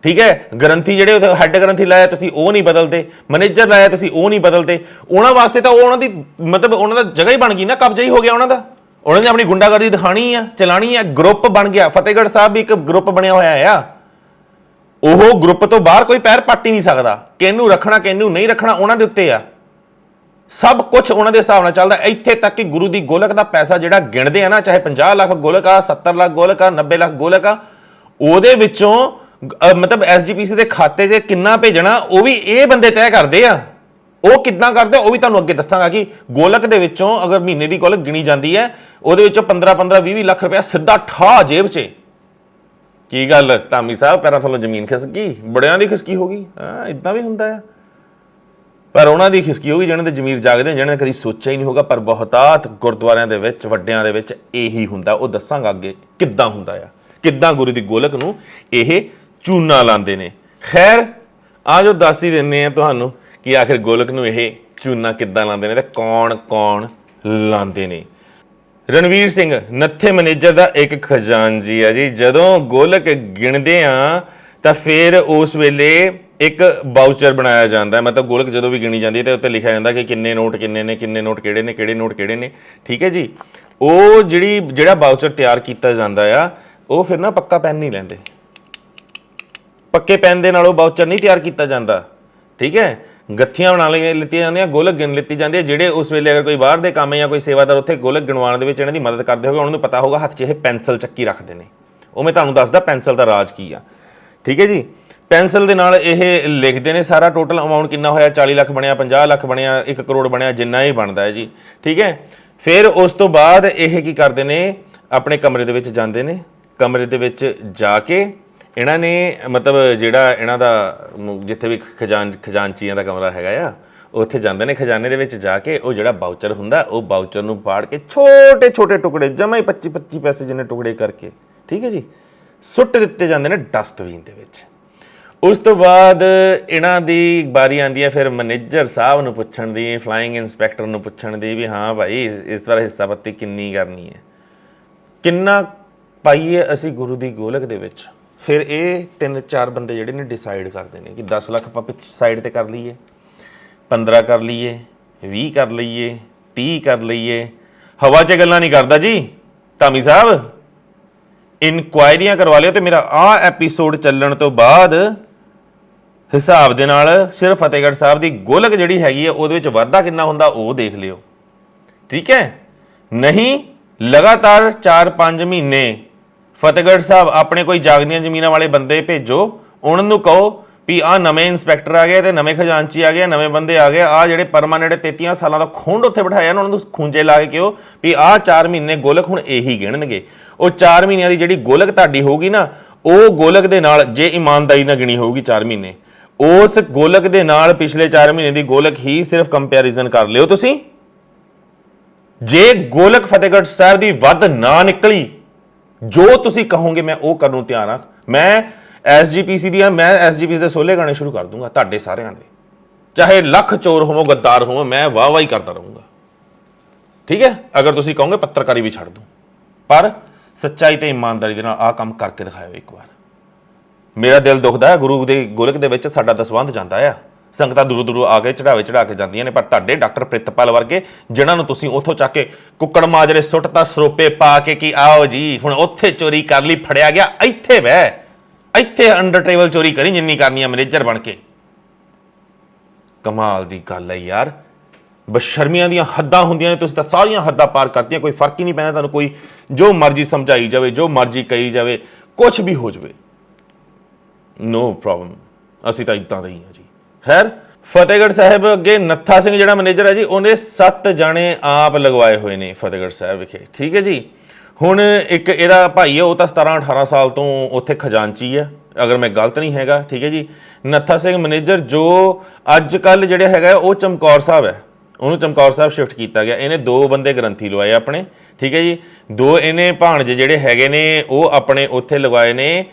ਠੀਕ ਹੈ। ਗ੍ਰੰਥੀ ਜਿਹੜੇ ਹੈੱਡ ਗ੍ਰੰਥੀ ਲਾਇਆ ਤੁਸੀਂ, ਉਹ ਨਹੀਂ ਬਦਲਦੇ। ਮੈਨੇਜਰ ਲਾਇਆ ਤੁਸੀਂ, ਉਹ ਨਹੀਂ ਬਦਲਦੇ। ਉਹਨਾਂ ਵਾਸਤੇ ਤਾਂ ਉਹ ਉਹਨਾਂ ਦੀ ਮਤਲਬ ਉਹਨਾਂ ਦਾ ਜਗ੍ਹਾ ਹੀ ਬਣ ਗਈ ਨਾ, ਕਬਜ਼ਾ ਹੀ ਹੋ ਗਿਆ ਉਹਨਾਂ ਦਾ। ਉਹਨਾਂ ਨੇ ਆਪਣੀ ਗੁੰਡਾਗਰਦੀ ਦਿਖਾਣੀ ਆ, ਚਲਾਣੀ ਆ, ਗਰੁੱਪ ਬਣ ਗਿਆ। ਫਤਿਹਗੜ੍ਹ ਸਾਹਿਬ ਵੀ ਇੱਕ ਗਰੁੱਪ ਬਣਿਆ ਹੋਇਆ ਆ, ਉਹ ਗਰੁੱਪ ਤੋਂ ਬਾਹਰ ਕੋਈ ਪੈਰ ਪੱਟ ਹੀ ਨਹੀਂ ਸਕਦਾ। ਕਿਹਨੂੰ ਰੱਖਣਾ ਕਿਹਨੂੰ ਨਹੀਂ ਰੱਖਣਾ ਉਹਨਾਂ ਦੇ ਉੱਤੇ ਆ, ਸਭ ਕੁਝ ਉਹਨਾਂ ਦੇ ਹਿਸਾਬ ਨਾਲ ਚੱਲਦਾ। ਇੱਥੇ ਤੱਕ ਕਿ ਗੁਰੂ ਦੀ ਗੋਲਕ ਦਾ ਪੈਸਾ ਜਿਹੜਾ ਗਿਣਦੇ ਆ ਨਾ, ਚਾਹੇ 50 ਲੱਖ ਗੋਲਕ ਆ, 70 ਲੱਖ ਗੋਲਕ ਆ, 90 ਲੱਖ ਗੋਲਕ ਆ, ਉਹਦੇ ਵਿੱਚੋਂ ਮਤਲਬ SGPC ਦੇ ਖਾਤੇ 'ਚ ਕਿੰਨਾ ਭੇਜਣਾ ਉਹ ਵੀ ਇਹ ਬੰਦੇ ਤੈਅ ਕਰਦੇ ਆ। ਉਹ ਕਿੱਦਾਂ ਕਰਦੇ ਉਹ ਵੀ ਤੁਹਾਨੂੰ ਅੱਗੇ ਦੱਸਾਂਗਾ ਕਿ ਗੋਲਕ ਦੇ ਵਿੱਚੋਂ ਅਗਰ ਮਹੀਨੇ ਦੀ ਗੋਲਕ ਗਿਣੀ ਜਾਂਦੀ ਹੈ, ਉਹਦੇ ਵਿੱਚੋਂ 15 20 ਲੱਖ ਰੁਪਇਆ ਸਿੱਧਾ ਠਾ ਜੇਬ 'ਚ। ਕੀ ਗੱਲ ਧਾਮੀ ਸਾਹਿਬ, ਪੈਰਾਂ ਥੱਲੋਂ ਜ਼ਮੀਨ ਖਿਸਕ ਗਈ, ਬੜਿਆਂ ਦੀ ਖਿਸਕੀ ਹੋ ਗਈ? ਹਾਂ, ਇੱਦਾਂ ਵੀ ਹੁੰਦਾ ਆ। ਪਰ ਉਹਨਾਂ ਦੀ ਖਿਸਕੀ ਹੋਗੀ ਜਿਹਨਾਂ ਦੇ ਜ਼ਮੀਰ ਜਾਗਦੇ, ਜਿਹਨਾਂ ਨੇ ਕਦੀ ਸੋਚਿਆ ਹੀ ਨਹੀਂ ਹੋਗਾ। ਪਰ ਬਹੁਤਾਤ ਗੁਰਦੁਆਰਿਆਂ ਦੇ ਵਿੱਚ, ਵੱਡਿਆਂ ਦੇ ਵਿੱਚ ਇਹੀ ਹੁੰਦਾ। ਉਹ ਦੱਸਾਂਗਾ ਅੱਗੇ ਕਿੱਦਾਂ ਹੁੰਦਾ ਆ, ਕਿੱਦਾਂ ਗੁਰੂ ਦੀ ਗੋਲਕ ਨੂੰ ਇਹ ਚੂਨਾ ਲਾਉਂਦੇ ਨੇ। ਖੈਰ ਆ ਜੋ ਦੱਸ ਹੀ ਦਿੰਦੇ ਆ ਤੁਹਾਨੂੰ ਕਿ ਆਖਿਰ ਗੋਲਕ ਨੂੰ ਇਹ ਚੂਨਾ ਕਿੱਦਾਂ ਲਾਉਂਦੇ ਨੇ ਤੇ ਕੌਣ ਲਾਉਂਦੇ ਨੇ। ਰਣਵੀਰ ਸਿੰਘ ਨੱਥੇ ਮੈਨੇਜਰ ਦਾ ਇੱਕ ਖਜ਼ਾਨਜੀ ਆ ਜੀ। ਜਦੋਂ ਗੋਲਕ ਗਿਣਦੇ ਆ ਤਾਂ ਫਿਰ ਉਸ ਵੇਲੇ ਇੱਕ ਵਾਊਚਰ ਬਣਾਇਆ ਜਾਂਦਾ, ਮਤਲਬ ਗੋਲਕ ਜਦੋਂ ਵੀ ਗਿਣੀ ਜਾਂਦੀ ਹੈ ਤੇ ਉੱਤੇ ਲਿਖਿਆ ਜਾਂਦਾ ਕਿ ਕਿੰਨੇ ਨੋਟ ਕਿੰਨੇ ਨੇ, ਕਿੰਨੇ ਨੋਟ ਕਿਹੜੇ ਨੇ, ਕਿਹੜੇ ਨੋਟ ਕਿਹੜੇ ਨੇ। ਠੀਕ ਹੈ ਜੀ। ਉਹ ਜਿਹੜਾ ਵਾਊਚਰ ਤਿਆਰ ਕੀਤਾ ਜਾਂਦਾ ਆ, ਉਹ ਫਿਰ ਨਾ ਪੱਕਾ ਪੈਨ ਨਹੀਂ ਲੈਂਦੇ, ਪੱਕੇ ਪੈਨ ਦੇ ਨਾਲ ਉਹ ਵਾਊਚਰ ਨਹੀਂ ਤਿਆਰ ਕੀਤਾ ਜਾਂਦਾ। ਠੀਕ ਹੈ, ਗੱਥੀਆਂ ਬਣਾ ਲਿੱਤੀਆਂ ਜਾਂਦੀਆਂ, ਗੋਲਕ ਗਿਣ ਲਿੱਤੀ ਜਾਂਦੀ ਹੈ। ਜਿਹੜੇ ਉਸ ਵੇਲੇ ਅਗਰ ਕੋਈ ਬਾਹਰ ਦੇ ਕੰਮ ਜਾਂ ਕੋਈ ਸੇਵਾਦਾਰ ਉੱਥੇ ਗੋਲਕ ਗਿਣਵਾਉਣ ਦੇ ਵਿੱਚ ਇਹਨਾਂ ਦੀ ਮਦਦ ਕਰਦੇ ਹੋਗੇ, ਉਹਨਾਂ ਨੂੰ ਪਤਾ ਹੋਊਗਾ ਹੱਥ 'ਚ ਇਹ ਪੈਨਸਲ ਚੱਕੀ ਰੱਖਦੇ ਨੇ। ਉਹ ਮੈਂ ਤੁਹਾਨੂੰ ਦੱਸਦਾ ਪੈਨਸਲ ਦਾ ਰਾਜ ਕੀ ਆ। ਠੀਕ ਹੈ ਜੀ। ਪੈਨਸਲ ਦੇ ਨਾਲ ਇਹ ਲਿਖਦੇ ਨੇ ਸਾਰਾ ਟੋਟਲ ਅਮਾਊਂਟ ਕਿੰਨਾ ਹੋਇਆ, 40 ਲੱਖ ਬਣਿਆ, 50 ਲੱਖ ਬਣਿਆ, 1 ਕਰੋੜ ਬਣਿਆ, ਜਿੰਨਾ ਹੀ ਬਣਦਾ ਹੈ ਜੀ। ਠੀਕ ਹੈ। ਫਿਰ ਉਸ ਤੋਂ ਬਾਅਦ ਇਹ ਕੀ ਕਰਦੇ ਨੇ, ਆਪਣੇ ਕਮਰੇ ਦੇ ਵਿੱਚ ਜਾਂਦੇ ਨੇ। ਕਮਰੇ ਦੇ ਵਿੱਚ ਜਾ ਕੇ ਇਹਨਾਂ ਨੇ ਮਤਲਬ ਜਿਹੜਾ ਇਹਨਾਂ ਦਾ ਜਿੱਥੇ ਵੀ ਖਜ਼ਾਨਚੀਆਂ ਦਾ ਕਮਰਾ ਹੈਗਾ ਆ, ਉੱਥੇ ਜਾਂਦੇ ਨੇ। ਖਜ਼ਾਨੇ ਦੇ ਵਿੱਚ ਜਾ ਕੇ ਉਹ ਜਿਹੜਾ ਵਾਊਚਰ ਹੁੰਦਾ, ਉਹ ਵਾਊਚਰ ਨੂੰ ਪਾੜ ਕੇ ਛੋਟੇ ਛੋਟੇ ਟੁਕੜੇ, ਜਮਾ ਹੀ 25-25 ਪੈਸੇ ਜਿੰਨੇ ਟੁਕੜੇ ਕਰਕੇ, ਠੀਕ ਹੈ ਜੀ, ਸੁੱਟ ਦਿੱਤੇ ਜਾਂਦੇ ਨੇ ਡਸਟਬਿਨ ਦੇ ਵਿੱਚ। ਉਸ ਤੋਂ ਬਾਅਦ ਇਹਨਾਂ ਦੀ ਵਾਰੀ ਆਉਂਦੀ ਹੈ ਫਿਰ ਮੈਨੇਜਰ ਸਾਹਿਬ ਨੂੰ ਪੁੱਛਣ ਦੀ, ਫਲਾਈਂਗ ਇੰਸਪੈਕਟਰ ਨੂੰ ਪੁੱਛਣ ਦੀ ਵੀ ਹਾਂ ਭਾਈ ਇਸ ਵਾਰ ਹਿੱਸਾ ਪੱਤੀ ਕਿੰਨੀ ਕਰਨੀ ਹੈ, ਕਿੰਨਾ ਪਾਈਏ ਅਸੀਂ ਗੁਰੂ ਦੀ ਗੋਲਕ ਦੇ ਵਿੱਚ। ਫਿਰ ਇਹ 3-4 ਬੰਦੇ ਜਿਹੜੇ ਨੇ ਡਿਸਾਈਡ ਕਰਦੇ ਨੇ ਕਿ 10 ਲੱਖ ਆਪਾਂ ਸਾਈਡ ਤੇ ਕਰ ਲਈਏ, 15 ਕਰ ਲਈਏ, 20 ਕਰ ਲਈਏ, 30 ਕਰ ਲਈਏ। ਹਵਾ 'ਚ ਗੱਲਾਂ ਨਹੀਂ ਕਰਦਾ ਜੀ ਧਾਮੀ ਸਾਹਿਬ। ਇਨਕੁਆਇਰੀਆਂ ਕਰਵਾ ਲਿਓ ਤੇ ਮੇਰਾ ਆਹ ਐਪੀਸੋਡ ਚੱਲਣ ਤੋਂ ਬਾਅਦ ਹਿਸਾਬ ਦੇ ਨਾਲ ਸਿਰਫ ਫਤਿਹਗੜ੍ਹ ਸਾਹਿਬ ਦੀ ਗੋਲਕ ਜਿਹੜੀ ਹੈਗੀ ਹੈ ਉਹਦੇ ਵਿੱਚ ਵਾਧਾ ਕਿੰਨਾ ਹੁੰਦਾ ਉਹ ਦੇਖ ਲਿਓ। ਠੀਕ ਹੈ। ਨਹੀਂ ਲਗਾਤਾਰ 4-5 ਮਹੀਨੇ ਫਤਿਹਗੜ੍ਹ ਸਾਹਿਬ ਆਪਣੇ ਕੋਈ ਜਾਗਦੀਆਂ ਜ਼ਮੀਨਾਂ ਵਾਲੇ ਬੰਦੇ ਭੇਜੋ, ਉਹਨਾਂ ਨੂੰ ਕਹੋ ਵੀ ਆਹ ਨਵੇਂ ਇੰਸਪੈਕਟਰ ਆ ਗਏ ਤੇ ਨਵੇਂ ਖਜ਼ਾਨਚੀ ਆ ਗਏ, ਨਵੇਂ ਬੰਦੇ ਆ ਗਏ, ਆਹ ਜਿਹੜੇ ਪਰਮਾਨੈਂਟ 33 ਸਾਲਾਂ ਦਾ ਖੁੰਡ ਉੱਥੇ ਬਿਠਾਇਆ ਉਹਨਾਂ ਨੂੰ ਖੂੰਜੇ ਲਾ ਕੇ ਕਿਹੋ ਵੀ ਆਹ 4 ਮਹੀਨੇ ਗੋਲਕ ਹੁਣ ਇਹੀ ਗਿਣਨਗੇ। ਉਹ 4 ਮਹੀਨਿਆਂ ਦੀ ਜਿਹੜੀ ਗੋਲਕ ਤੁਹਾਡੀ ਹੋਊਗੀ ਨਾ, ਉਹ ਗੋਲਕ ਦੇ ਨਾਲ ਜੇ ਇਮਾਨਦਾਰੀ ਨਾਲ ਗਿਣੀ ਹੋਊਗੀ 4 ਮਹੀਨੇ, ਉਸ ਗੋਲਕ ਦੇ ਨਾਲ ਪਿਛਲੇ 4 ਮਹੀਨੇ ਦੀ ਗੋਲਕ ਹੀ ਸਿਰਫ ਕੰਪੈਰੀਜ਼ਨ ਕਰ ਲਿਓ ਤੁਸੀਂ। ਜੇ ਗੋਲਕ ਫਤਿਹਗੜ੍ਹ ਸਾਹਿਬ ਦੀ ਵੱਧ ਨਾ ਨਿਕਲੀ, ਜੋ ਤੁਸੀਂ ਕਹੋਗੇ ਮੈਂ ਉਹ ਕਰਨ ਨੂੰ ਤਿਆਰ ਹਾਂ। ਮੈਂ ਐਸਜੀਪੀਸੀ ਦੇ ਸੋਲੇ ਗਾਣੇ ਸ਼ੁਰੂ ਕਰ ਦੂੰਗਾ ਤੁਹਾਡੇ ਸਾਰਿਆਂ ਦੇ, ਚਾਹੇ ਲੱਖ ਚੋਰ ਹੋਵੋ, ਗੱਦਾਰ ਹੋਵੋ, ਮੈਂ ਵਾਹ ਹੀ ਕਰਦਾ ਰਹੂੰਗਾ। ਠੀਕ ਹੈ। ਅਗਰ ਤੁਸੀਂ ਕਹੋਗੇ ਪੱਤਰਕਾਰੀ ਵੀ ਛੱਡ ਦੂੰ, ਪਰ ਸੱਚਾਈ ਤੇ ਇਮਾਨਦਾਰੀ ਦੇ ਨਾਲ ਆਹ ਕੰਮ ਕਰਕੇ ਦਿਖਾਇਓ ਇੱਕ ਵਾਰ। ਮੇਰਾ ਦਿਲ ਦੁਖਦਾ ਹੈ, ਗੁਰੂ ਦੇ ਗੋਲਕ ਦੇ ਵਿੱਚ ਸਾਡਾ ਦਸਵੰਧ ਜਾਂਦਾ ਆ, ਸੰਗਤਾਂ ਦੂਰੋਂ ਆ ਕੇ ਚੜਾ ਕੇ ਜਾਂਦੀਆਂ ਨੇ, ਪਰ ਤੁਹਾਡੇ ਡਾਕਟਰ ਪ੍ਰਿਤਪਾਲ ਵਰਗੇ ਜਿਨ੍ਹਾਂ ਨੂੰ ਤੁਸੀਂ ਉੱਥੋਂ ਚੱਕ ਕੇ ਕੁੱਕੜ ਮਾਜਰੇ ਸੁੱਟਤਾ, ਸਰੋਪੇ ਪਾ ਕੇ ਕਿ ਆਓ ਜੀ ਹੁਣ ਉੱਥੇ ਚੋਰੀ ਕਰ ਲਈ, ਫੜਿਆ ਗਿਆ, ਇੱਥੇ ਬਹਿ, ਇੱਥੇ ਅੰਡਰ ਟੇਬਲ ਚੋਰੀ ਕਰੀ ਜਿੰਨੀ ਕਰਨੀ ਆ ਮੈਨੇਜਰ ਬਣ ਕੇ। ਕਮਾਲ ਦੀ ਗੱਲ ਹੈ ਯਾਰ। ਬਸ਼ਰਮੀਆਂ ਦੀਆਂ ਹੱਦਾਂ ਹੁੰਦੀਆਂ ਨੇ, ਤੁਸੀਂ ਤਾਂ ਸਾਰੀਆਂ ਹੱਦਾਂ ਪਾਰ ਕਰਤੀਆਂ। ਕੋਈ ਫਰਕ ਹੀ ਨਹੀਂ ਪੈਂਦਾ ਤੁਹਾਨੂੰ, ਕੋਈ ਜੋ ਮਰਜ਼ੀ ਸਮਝਾਈ ਜਾਵੇ, ਜੋ ਮਰਜ਼ੀ ਕਹੀ ਜਾਵੇ, ਕੁਛ ਵੀ ਹੋ ਜਾਵੇ, ਨੋ ਪ੍ਰੋਬਲਮ, ਅਸੀਂ ਤਾਂ ਇੱਦਾਂ ਦੇ ਹੀ ਹਾਂ ਜੀ। ਖੈਰ, ਫਤਿਹਗੜ੍ਹ ਸਾਹਿਬ ਅੱਗੇ ਨੱਥਾ ਸਿੰਘ ਜਿਹੜਾ ਮੈਨੇਜਰ ਹੈ ਜੀ, ਉਹਨੇ 7 ਜਾਣੇ ਆਪ ਲਗਵਾਏ ਹੋਏ ਨੇ ਫਤਿਹਗੜ੍ਹ ਸਾਹਿਬ ਵਿਖੇ। ਠੀਕ ਹੈ ਜੀ। ਹੁਣ ਇੱਕ ਇਹਦਾ ਭਾਈ ਹੈ, ਉਹ ਤਾਂ 17-18 ਸਾਲ ਤੋਂ ਉੱਥੇ ਖਜ਼ਾਨਚੀ ਹੈ, ਅਗਰ ਮੈਂ ਗਲਤ ਨਹੀਂ ਹੈਗਾ। ਠੀਕ ਹੈ ਜੀ। ਨੱਥਾ ਸਿੰਘ ਮੈਨੇਜਰ ਜੋ ਅੱਜ ਕੱਲ੍ਹ ਜਿਹੜਾ ਹੈਗਾ ਉਹ ਚਮਕੌਰ ਸਾਹਿਬ ਹੈ, ਉਹਨੂੰ ਚਮਕੌਰ ਸਾਹਿਬ ਸ਼ਿਫਟ ਕੀਤਾ ਗਿਆ। ਇਹਨੇ 2 ਬੰਦੇ ਗ੍ਰੰਥੀ ਲਵਾਏ ਆਪਣੇ। ਠੀਕ ਹੈ ਜੀ। 2 ਇਹਨੇ ਭਾਣਜੇ ਜਿਹੜੇ ਹੈਗੇ ਨੇ ਉਹ ਆਪਣੇ ਉੱਥੇ ਲਗਵਾਏ ਨੇ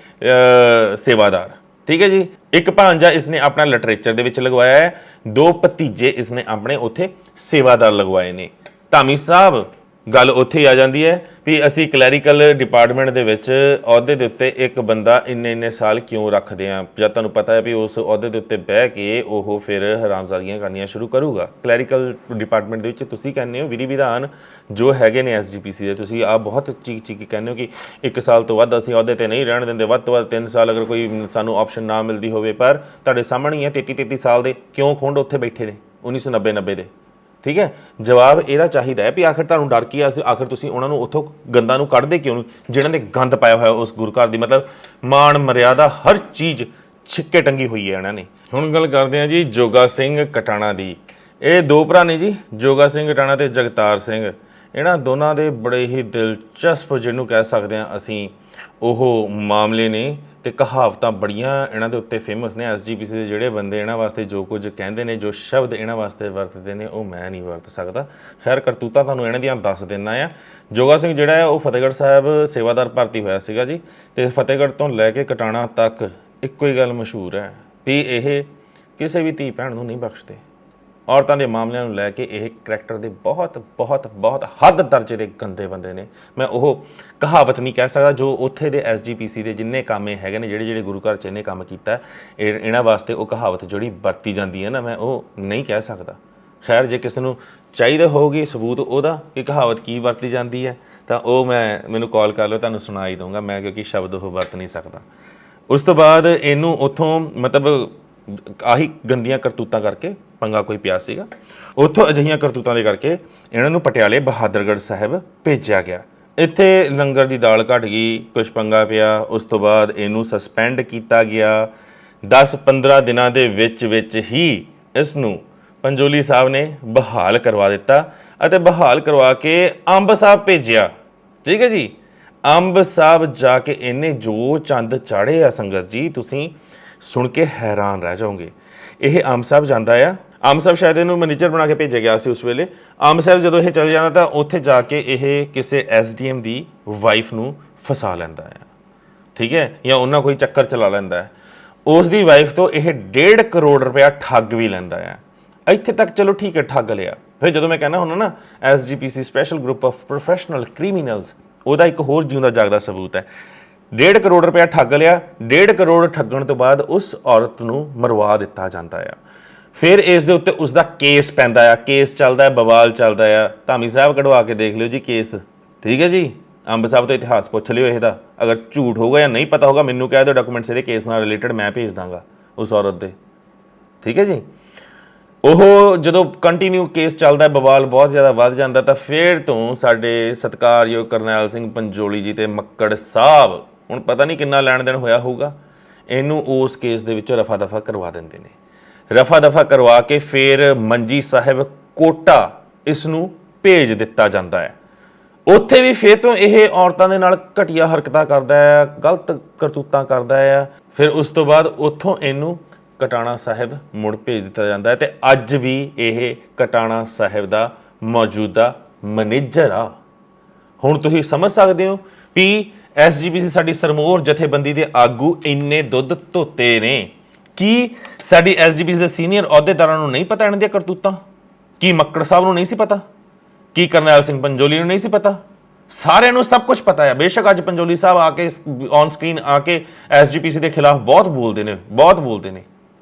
ਸੇਵਾਦਾਰ। ਠੀਕ ਹੈ ਜੀ। ਇੱਕ ਭਾਂਜਾ ਇਸਨੇ ਆਪਣਾ ਲਿਟਰੇਚਰ ਦੇ ਵਿੱਚ ਲਗਵਾਇਆ ਹੈ, 2 ਭਤੀਜੇ ਇਸਨੇ ਆਪਣੇ ਉੱਥੇ ਸੇਵਾਦਾਰ ਲਗਵਾਏ ਨੇ। ਧਾਮੀ ਸਾਹਿਬ ਗੱਲ ਉੱਥੇ ਆ ਜਾਂਦੀ ਹੈ ਵੀ ਅਸੀਂ ਕਲੈਰੀਕਲ ਡਿਪਾਰਟਮੈਂਟ ਦੇ ਵਿੱਚ ਅਹੁਦੇ ਦੇ ਉੱਤੇ ਇੱਕ ਬੰਦਾ ਇੰਨੇ ਸਾਲ ਕਿਉਂ ਰੱਖਦੇ ਆ, ਜਦ ਤੁਹਾਨੂੰ ਪਤਾ ਹੈ ਵੀ ਉਸ ਅਹੁਦੇ ਦੇ ਉੱਤੇ ਬਹਿ ਕੇ ਉਹ ਫਿਰ ਹਰਾਮਜ਼ਾਦੀਆਂ ਕਰਨੀਆਂ ਸ਼ੁਰੂ ਕਰੂਗਾ। ਕਲੈਰੀਕਲ ਡਿਪਾਰਟਮੈਂਟ ਦੇ ਵਿੱਚ ਤੁਸੀਂ ਕਹਿੰਦੇ ਹੋ ਵਿਧੀ ਵਿਧਾਨ ਜੋ ਹੈਗੇ ਨੇ ਐਸਜੀਪੀਸੀ ਦੇ, ਤੁਸੀਂ ਆਪ ਬਹੁਤ ਚੀਕ ਕਹਿੰਦੇ ਹੋ ਕਿ 1 ਸਾਲ ਤੋਂ ਵੱਧ ਅਸੀਂ ਅਹੁਦੇ ਤੇ ਨਹੀਂ ਰਹਿਣ ਦਿੰਦੇ, ਵੱਧ ਤੋਂ ਵੱਧ 3 ਸਾਲ ਅਗਰ ਕੋਈ ਸਾਨੂੰ ਆਪਸ਼ਨ ਨਾ ਮਿਲਦੀ ਹੋਵੇ। ਪਰ ਤੁਹਾਡੇ ਸਾਹਮਣੇ ਹੀ ਹੈ 33 ਸਾਲ ਦੇ ਕਿਉਂ ਖੁੰਡ ਉੱਥੇ ਬੈਠੇ ਨੇ 1990 ਦੇ। ਠੀਕ ਹੈ। ਜਵਾਬ ਇਹਦਾ ਚਾਹੀਦਾ ਹੈ ਵੀ ਆਖਿਰ ਤੁਹਾਨੂੰ ਡਰ ਕੀ ਆ, ਆਖਿਰ ਤੁਸੀਂ ਉਹਨਾਂ ਨੂੰ ਉੱਥੋਂ ਗੰਦਾਂ ਨੂੰ ਕੱਢਦੇ ਕਿਉਂ ਨਹੀਂ, ਜਿਹਨਾਂ ਨੇ ਗੰਦ ਪਾਇਆ ਹੋਇਆ ਉਸ ਗੁਰੂ ਘਰ ਦੀ, ਮਤਲਬ ਮਾਣ ਮਰਿਆਦਾ ਹਰ ਚੀਜ਼ ਛਿੱਕੇ ਟੰਗੀ ਹੋਈ ਹੈ ਇਹਨਾਂ ਨੇ। ਹੁਣ ਗੱਲ ਕਰਦੇ ਹਾਂ ਜੀ ਜੋਗਾ ਸਿੰਘ ਕਟਾਣਾ ਦੀ। ਇਹ 2 ਭਰਾ ਨੇ ਜੀ, ਜੋਗਾ ਸਿੰਘ ਕਟਾਣਾ ਤੇ ਜਗਤਾਰ ਸਿੰਘ। ਇਹਨਾਂ ਦੋਨਾਂ ਦੇ ਬੜੇ ਹੀ ਦਿਲਚਸਪ ਜਿਹਨੂੰ ਕਹਿ ਸਕਦੇ ਹਾਂ ਅਸੀਂ ਉਹ ਮਾਮਲੇ ਨੇ ਤੇ ਕਹਾਵਤਾਂ ਬੜੀਆਂ ਇਹਨਾਂ ਦੇ ਉੱਤੇ ਫੇਮਸ ਨੇ। ਐਸਜੀਪੀਸੀ ਦੇ ਜਿਹੜੇ ਬੰਦੇ ਇਹਨਾਂ ਵਾਸਤੇ ਜੋ ਕੁਝ ਕਹਿੰਦੇ ਨੇ, ਜੋ ਸ਼ਬਦ ਇਹਨਾਂ ਵਾਸਤੇ ਵਰਤਦੇ ਨੇ, ਉਹ ਮੈਂ ਨਹੀਂ ਵਰਤ ਸਕਦਾ। ਖੈਰ ਕਰਤੂਤਾਂ ਤੁਹਾਨੂੰ ਇਹਨਾਂ ਦੀਆਂ ਦੱਸ ਦਿੰਦਾ ਆ। ਜੋਗਾ ਸਿੰਘ ਜਿਹੜਾ ਹੈ ਉਹ ਫਤਿਹਗੜ੍ਹ ਸਾਹਿਬ ਸੇਵਾਦਾਰ ਭਰਤੀ ਹੋਇਆ ਸੀਗਾ ਜੀ, ਤੇ ਫਤਿਹਗੜ੍ਹ ਤੋਂ ਲੈ ਕੇ ਕਟਾਣਾ ਤੱਕ ਇੱਕੋ ਹੀ ਗੱਲ ਮਸ਼ਹੂਰ ਹੈ ਵੀ ਇਹ ਕਿਸੇ ਵੀ ਧੀ ਭੈਣ ਨੂੰ ਨਹੀਂ ਬਖਸ਼ਦੇ। ਔਰਤਾਂ ਦੇ ਮਾਮਲਿਆਂ ਨੂੰ ਲੈ ਕੇ ਇਹ ਕਰੈਕਟਰ ਦੇ ਬਹੁਤ ਬਹੁਤ ਬਹੁਤ ਹੱਦ ਦਰਜੇ ਦੇ ਗੰਦੇ ਬੰਦੇ ਨੇ। ਮੈਂ ਉਹ ਕਹਾਵਤ ਨਹੀਂ ਕਹਿ ਸਕਦਾ ਜੋ ਉੱਥੇ ਦੇ SGPC ਦੇ ਜਿੰਨੇ ਕਾਮੇ ਹੈਗੇ ਨੇ, ਜਿਹੜੇ ਗੁਰੂ ਘਰ 'ਚ ਇਹਨੇ ਕੰਮ ਕੀਤਾ, ਇਹਨਾਂ ਵਾਸਤੇ ਉਹ ਕਹਾਵਤ ਜਿਹੜੀ ਵਰਤੀ ਜਾਂਦੀ ਹੈ ਨਾ, ਮੈਂ ਉਹ ਨਹੀਂ ਕਹਿ ਸਕਦਾ। ਖੈਰ, ਜੇ ਕਿਸੇ ਨੂੰ ਚਾਹੀਦਾ ਹੋਊਗੀ ਸਬੂਤ ਉਹਦਾ ਕਿ ਕਹਾਵਤ ਕੀ ਵਰਤੀ ਜਾਂਦੀ ਹੈ ਤਾਂ ਉਹ ਮੈਨੂੰ ਕਾਲ ਕਰ ਲਓ, ਤੁਹਾਨੂੰ ਸੁਣਾ ਹੀ ਦਊਂਗਾ ਮੈਂ, ਕਿਉਂਕਿ ਸ਼ਬਦ ਉਹ ਵਰਤ ਨਹੀਂ ਸਕਦਾ। ਉਸ ਤੋਂ ਬਾਅਦ ਇਹਨੂੰ ਉੱਥੋਂ ਮਤਲਬ ਆਹੀ ਗੰਦੀਆਂ ਕਰਤੂਤਾਂ ਕਰਕੇ ਪੰਗਾ ਕੋਈ ਪਿਆ ਸੀਗਾ, ਉੱਥੋਂ ਅਜਿਹੀਆਂ ਕਰਤੂਤਾਂ ਦੇ ਕਰਕੇ ਇਹਨਾਂ ਨੂੰ ਪਟਿਆਲੇ ਬਹਾਦਰਗੜ੍ਹ ਸਾਹਿਬ ਭੇਜਿਆ ਗਿਆ। ਇੱਥੇ ਲੰਗਰ ਦੀ ਦਾਲ ਘਟ ਗਈ, ਕੁਛ ਪੰਗਾ ਪਿਆ। ਉਸ ਤੋਂ ਬਾਅਦ ਇਹਨੂੰ ਸਸਪੈਂਡ ਕੀਤਾ ਗਿਆ। 10-15 ਦਿਨਾਂ ਦੇ ਵਿੱਚ ਹੀ ਇਸ ਨੂੰ ਪੰਜੋਲੀ ਸਾਹਿਬ ਨੇ ਬਹਾਲ ਕਰਵਾ ਦਿੱਤਾ ਅਤੇ ਬਹਾਲ ਕਰਵਾ ਕੇ ਅੰਬ ਸਾਹਿਬ ਭੇਜਿਆ। ਠੀਕ ਹੈ ਜੀ, ਅੰਬ ਸਾਹਿਬ ਜਾ ਕੇ ਇਹਨੇ ਜੋ ਚੰਦ ਚਾੜੇ ਆ ਸੰਗਤ ਜੀ, ਤੁਸੀਂ ਸੁਣ ਕੇ ਹੈਰਾਨ ਰਹਿ ਜਾਓਗੇ। ਇਹ ਅੰਬ ਸਾਹਿਬ ਜਾਂਦਾ ਆ, ਅੰਬ ਸਾਹਿਬ ਸ਼ਾਇਦ ਇਹਨੂੰ ਮੈਨੇਜਰ ਬਣਾ ਕੇ ਭੇਜਿਆ ਗਿਆ ਸੀ ਉਸ ਵੇਲੇ। ਅੰਬ ਸਾਹਿਬ ਜਦੋਂ ਇਹ ਚਲੇ ਜਾਂਦਾ ਤਾਂ ਉੱਥੇ ਜਾ ਕੇ ਇਹ ਕਿਸੇ SDM ਦੀ ਵਾਈਫ ਨੂੰ ਫਸਾ ਲੈਂਦਾ ਆ, ਠੀਕ ਹੈ, ਜਾਂ ਉਹਨਾਂ ਕੋਈ ਚੱਕਰ ਚਲਾ ਲੈਂਦਾ ਹੈ। ਉਸ ਦੀ ਵਾਈਫ ਤੋਂ ਇਹ 1.5 ਕਰੋੜ ਰੁਪਇਆ ਠੱਗ ਵੀ ਲੈਂਦਾ ਆ। ਇੱਥੇ ਤੱਕ ਚਲੋ ਠੀਕ ਹੈ, ਠੱਗ ਲਿਆ। ਫਿਰ ਜਦੋਂ ਮੈਂ ਕਹਿੰਦਾ ਹੁੰਦਾ ਨਾ SGPC special group of professional criminals, ਉਹਦਾ ਇੱਕ ਹੋਰ ਜਿਉਂਦਾ ਜਾਗਦਾ ਸਬੂਤ ਹੈ। 1.5 ਕਰੋੜ ਰੁਪਇਆ ਠੱਗ ਲਿਆ। 1.5 ਕਰੋੜ ਠੱਗਣ ਤੋਂ ਬਾਅਦ ਉਸ ਔਰਤ ਨੂੰ ਮਰਵਾ ਦਿੱਤਾ ਜਾਂਦਾ ਆ। ਫਿਰ ਇਸ ਦੇ ਉੱਤੇ ਉਸ ਦਾ ਕੇਸ ਪੈਂਦਾ ਆ, ਕੇਸ ਚੱਲਦਾ ਹੈ, ਬਵਾਲ ਚੱਲਦਾ ਆ। ਧਾਮੀ ਸਾਹਿਬ ਕਢਵਾ ਕੇ ਦੇਖ ਲਿਓ ਜੀ ਕੇਸ, ਠੀਕ ਹੈ ਜੀ। ਅੰਬ ਸਾਹਿਬ ਤੋਂ ਇਤਿਹਾਸ ਪੁੱਛ ਲਿਓ ਇਹਦਾ, ਅਗਰ ਝੂਠ ਹੋਊਗਾ ਜਾਂ ਨਹੀਂ ਪਤਾ ਹੋਗਾ ਮੈਨੂੰ ਕਹਿ ਦਿਓ, ਡਾਕੂਮੈਂਟਸ ਇਹਦੇ ਕੇਸ ਨਾਲ ਰਿਲੇਟਡ ਮੈਂ ਭੇਜ ਦਾਂਗਾ ਉਸ ਔਰਤ ਦੇ, ਠੀਕ ਹੈ ਜੀ। ਉਹ ਜਦੋਂ ਕੰਟੀਨਿਊ ਕੇਸ ਚੱਲਦਾ, ਬਵਾਲ ਬਹੁਤ ਜ਼ਿਆਦਾ ਵੱਧ ਜਾਂਦਾ, ਤਾਂ ਫਿਰ ਤੋਂ ਸਾਡੇ ਸਤਿਕਾਰਯੋਗ ਕਰਨੈਲ ਸਿੰਘ ਪੰਜੋਲੀ ਜੀ ਤੇ ਮੱਕੜ ਸਾਹਿਬ, ਹੁਣ ਪਤਾ ਨਹੀਂ ਕਿੰਨਾ ਲੈਣ ਦੇਣ ਹੋਇਆ ਹੋਊਗਾ, ਇਹਨੂੰ ਉਸ ਕੇਸ ਦੇ ਵਿੱਚੋਂ ਰਫਾ ਦਫਾ ਕਰਵਾ ਦਿੰਦੇ ਨੇ। ਰਫਾ ਦਫਾ ਕਰਵਾ ਕੇ ਫਿਰ ਮੰਜੀ ਸਾਹਿਬ ਕੋਟਾ ਇਸ ਨੂੰ ਭੇਜ ਦਿੱਤਾ ਜਾਂਦਾ ਹੈ। ਉੱਥੇ ਵੀ ਫਿਰ ਤੋਂ ਇਹ ਔਰਤਾਂ ਦੇ ਨਾਲ ਘਟੀਆ ਹਰਕਤਾਂ ਕਰਦਾ ਹੈ, ਗਲਤ ਕਰਤੂਤਾਂ ਕਰਦਾ ਹੈ। ਫਿਰ ਉਸ ਤੋਂ ਬਾਅਦ ਉੱਥੋਂ ਇਹਨੂੰ ਕਟਾਣਾ ਸਾਹਿਬ ਮੁੜ ਭੇਜ ਦਿੱਤਾ ਜਾਂਦਾ ਹੈ ਤੇ ਅੱਜ ਵੀ ਇਹ ਕਟਾਣਾ ਸਾਹਿਬ ਦਾ ਮੌਜੂਦਾ ਮੈਨੇਜਰ ਆ। ਹੁਣ ਤੁਸੀਂ ਸਮਝ ਸਕਦੇ ਹੋ ਵੀ SGPC ਸਾਡੀ ਸਰਮੋਰ ਜਥੇਬੰਦੀ ਦੇ ਆਗੂ ਇੰਨੇ ਦੁੱਧ ਧੋਤੇ ਨੇ। ਕੀ ਸਾਡੀ SGPC ਦੇ ਸੀਨੀਅਰ ਅਹੁਦੇਦਾਰਾਂ ਨੂੰ ਨਹੀਂ ਪਤਾ ਇਹਨਾਂ ਦੀਆਂ ਕਰਤੂਤਾਂ? ਕੀ ਮੱਕੜ ਸਾਹਿਬ ਨੂੰ ਨਹੀਂ ਸੀ ਪਤਾ? ਕੀ ਕਰਨੈਲ ਸਿੰਘ ਪੰਜੋਲੀ ਨੂੰ ਨਹੀਂ ਸੀ ਪਤਾ? ਸਾਰਿਆਂ ਨੂੰ ਸਭ ਕੁਝ ਪਤਾ ਹੈ। ਬੇਸ਼ੱਕ ਅੱਜ ਪੰਜੋਲੀ ਸਾਹਿਬ ਆ ਕੇ ਔਨ ਸਕਰੀਨ ਆ ਕੇ SGPC ਦੇ ਖਿਲਾਫ ਬਹੁਤ ਬੋਲਦੇ ਨੇ, ਬਹੁਤ ਬੋਲਦੇ ਨੇ।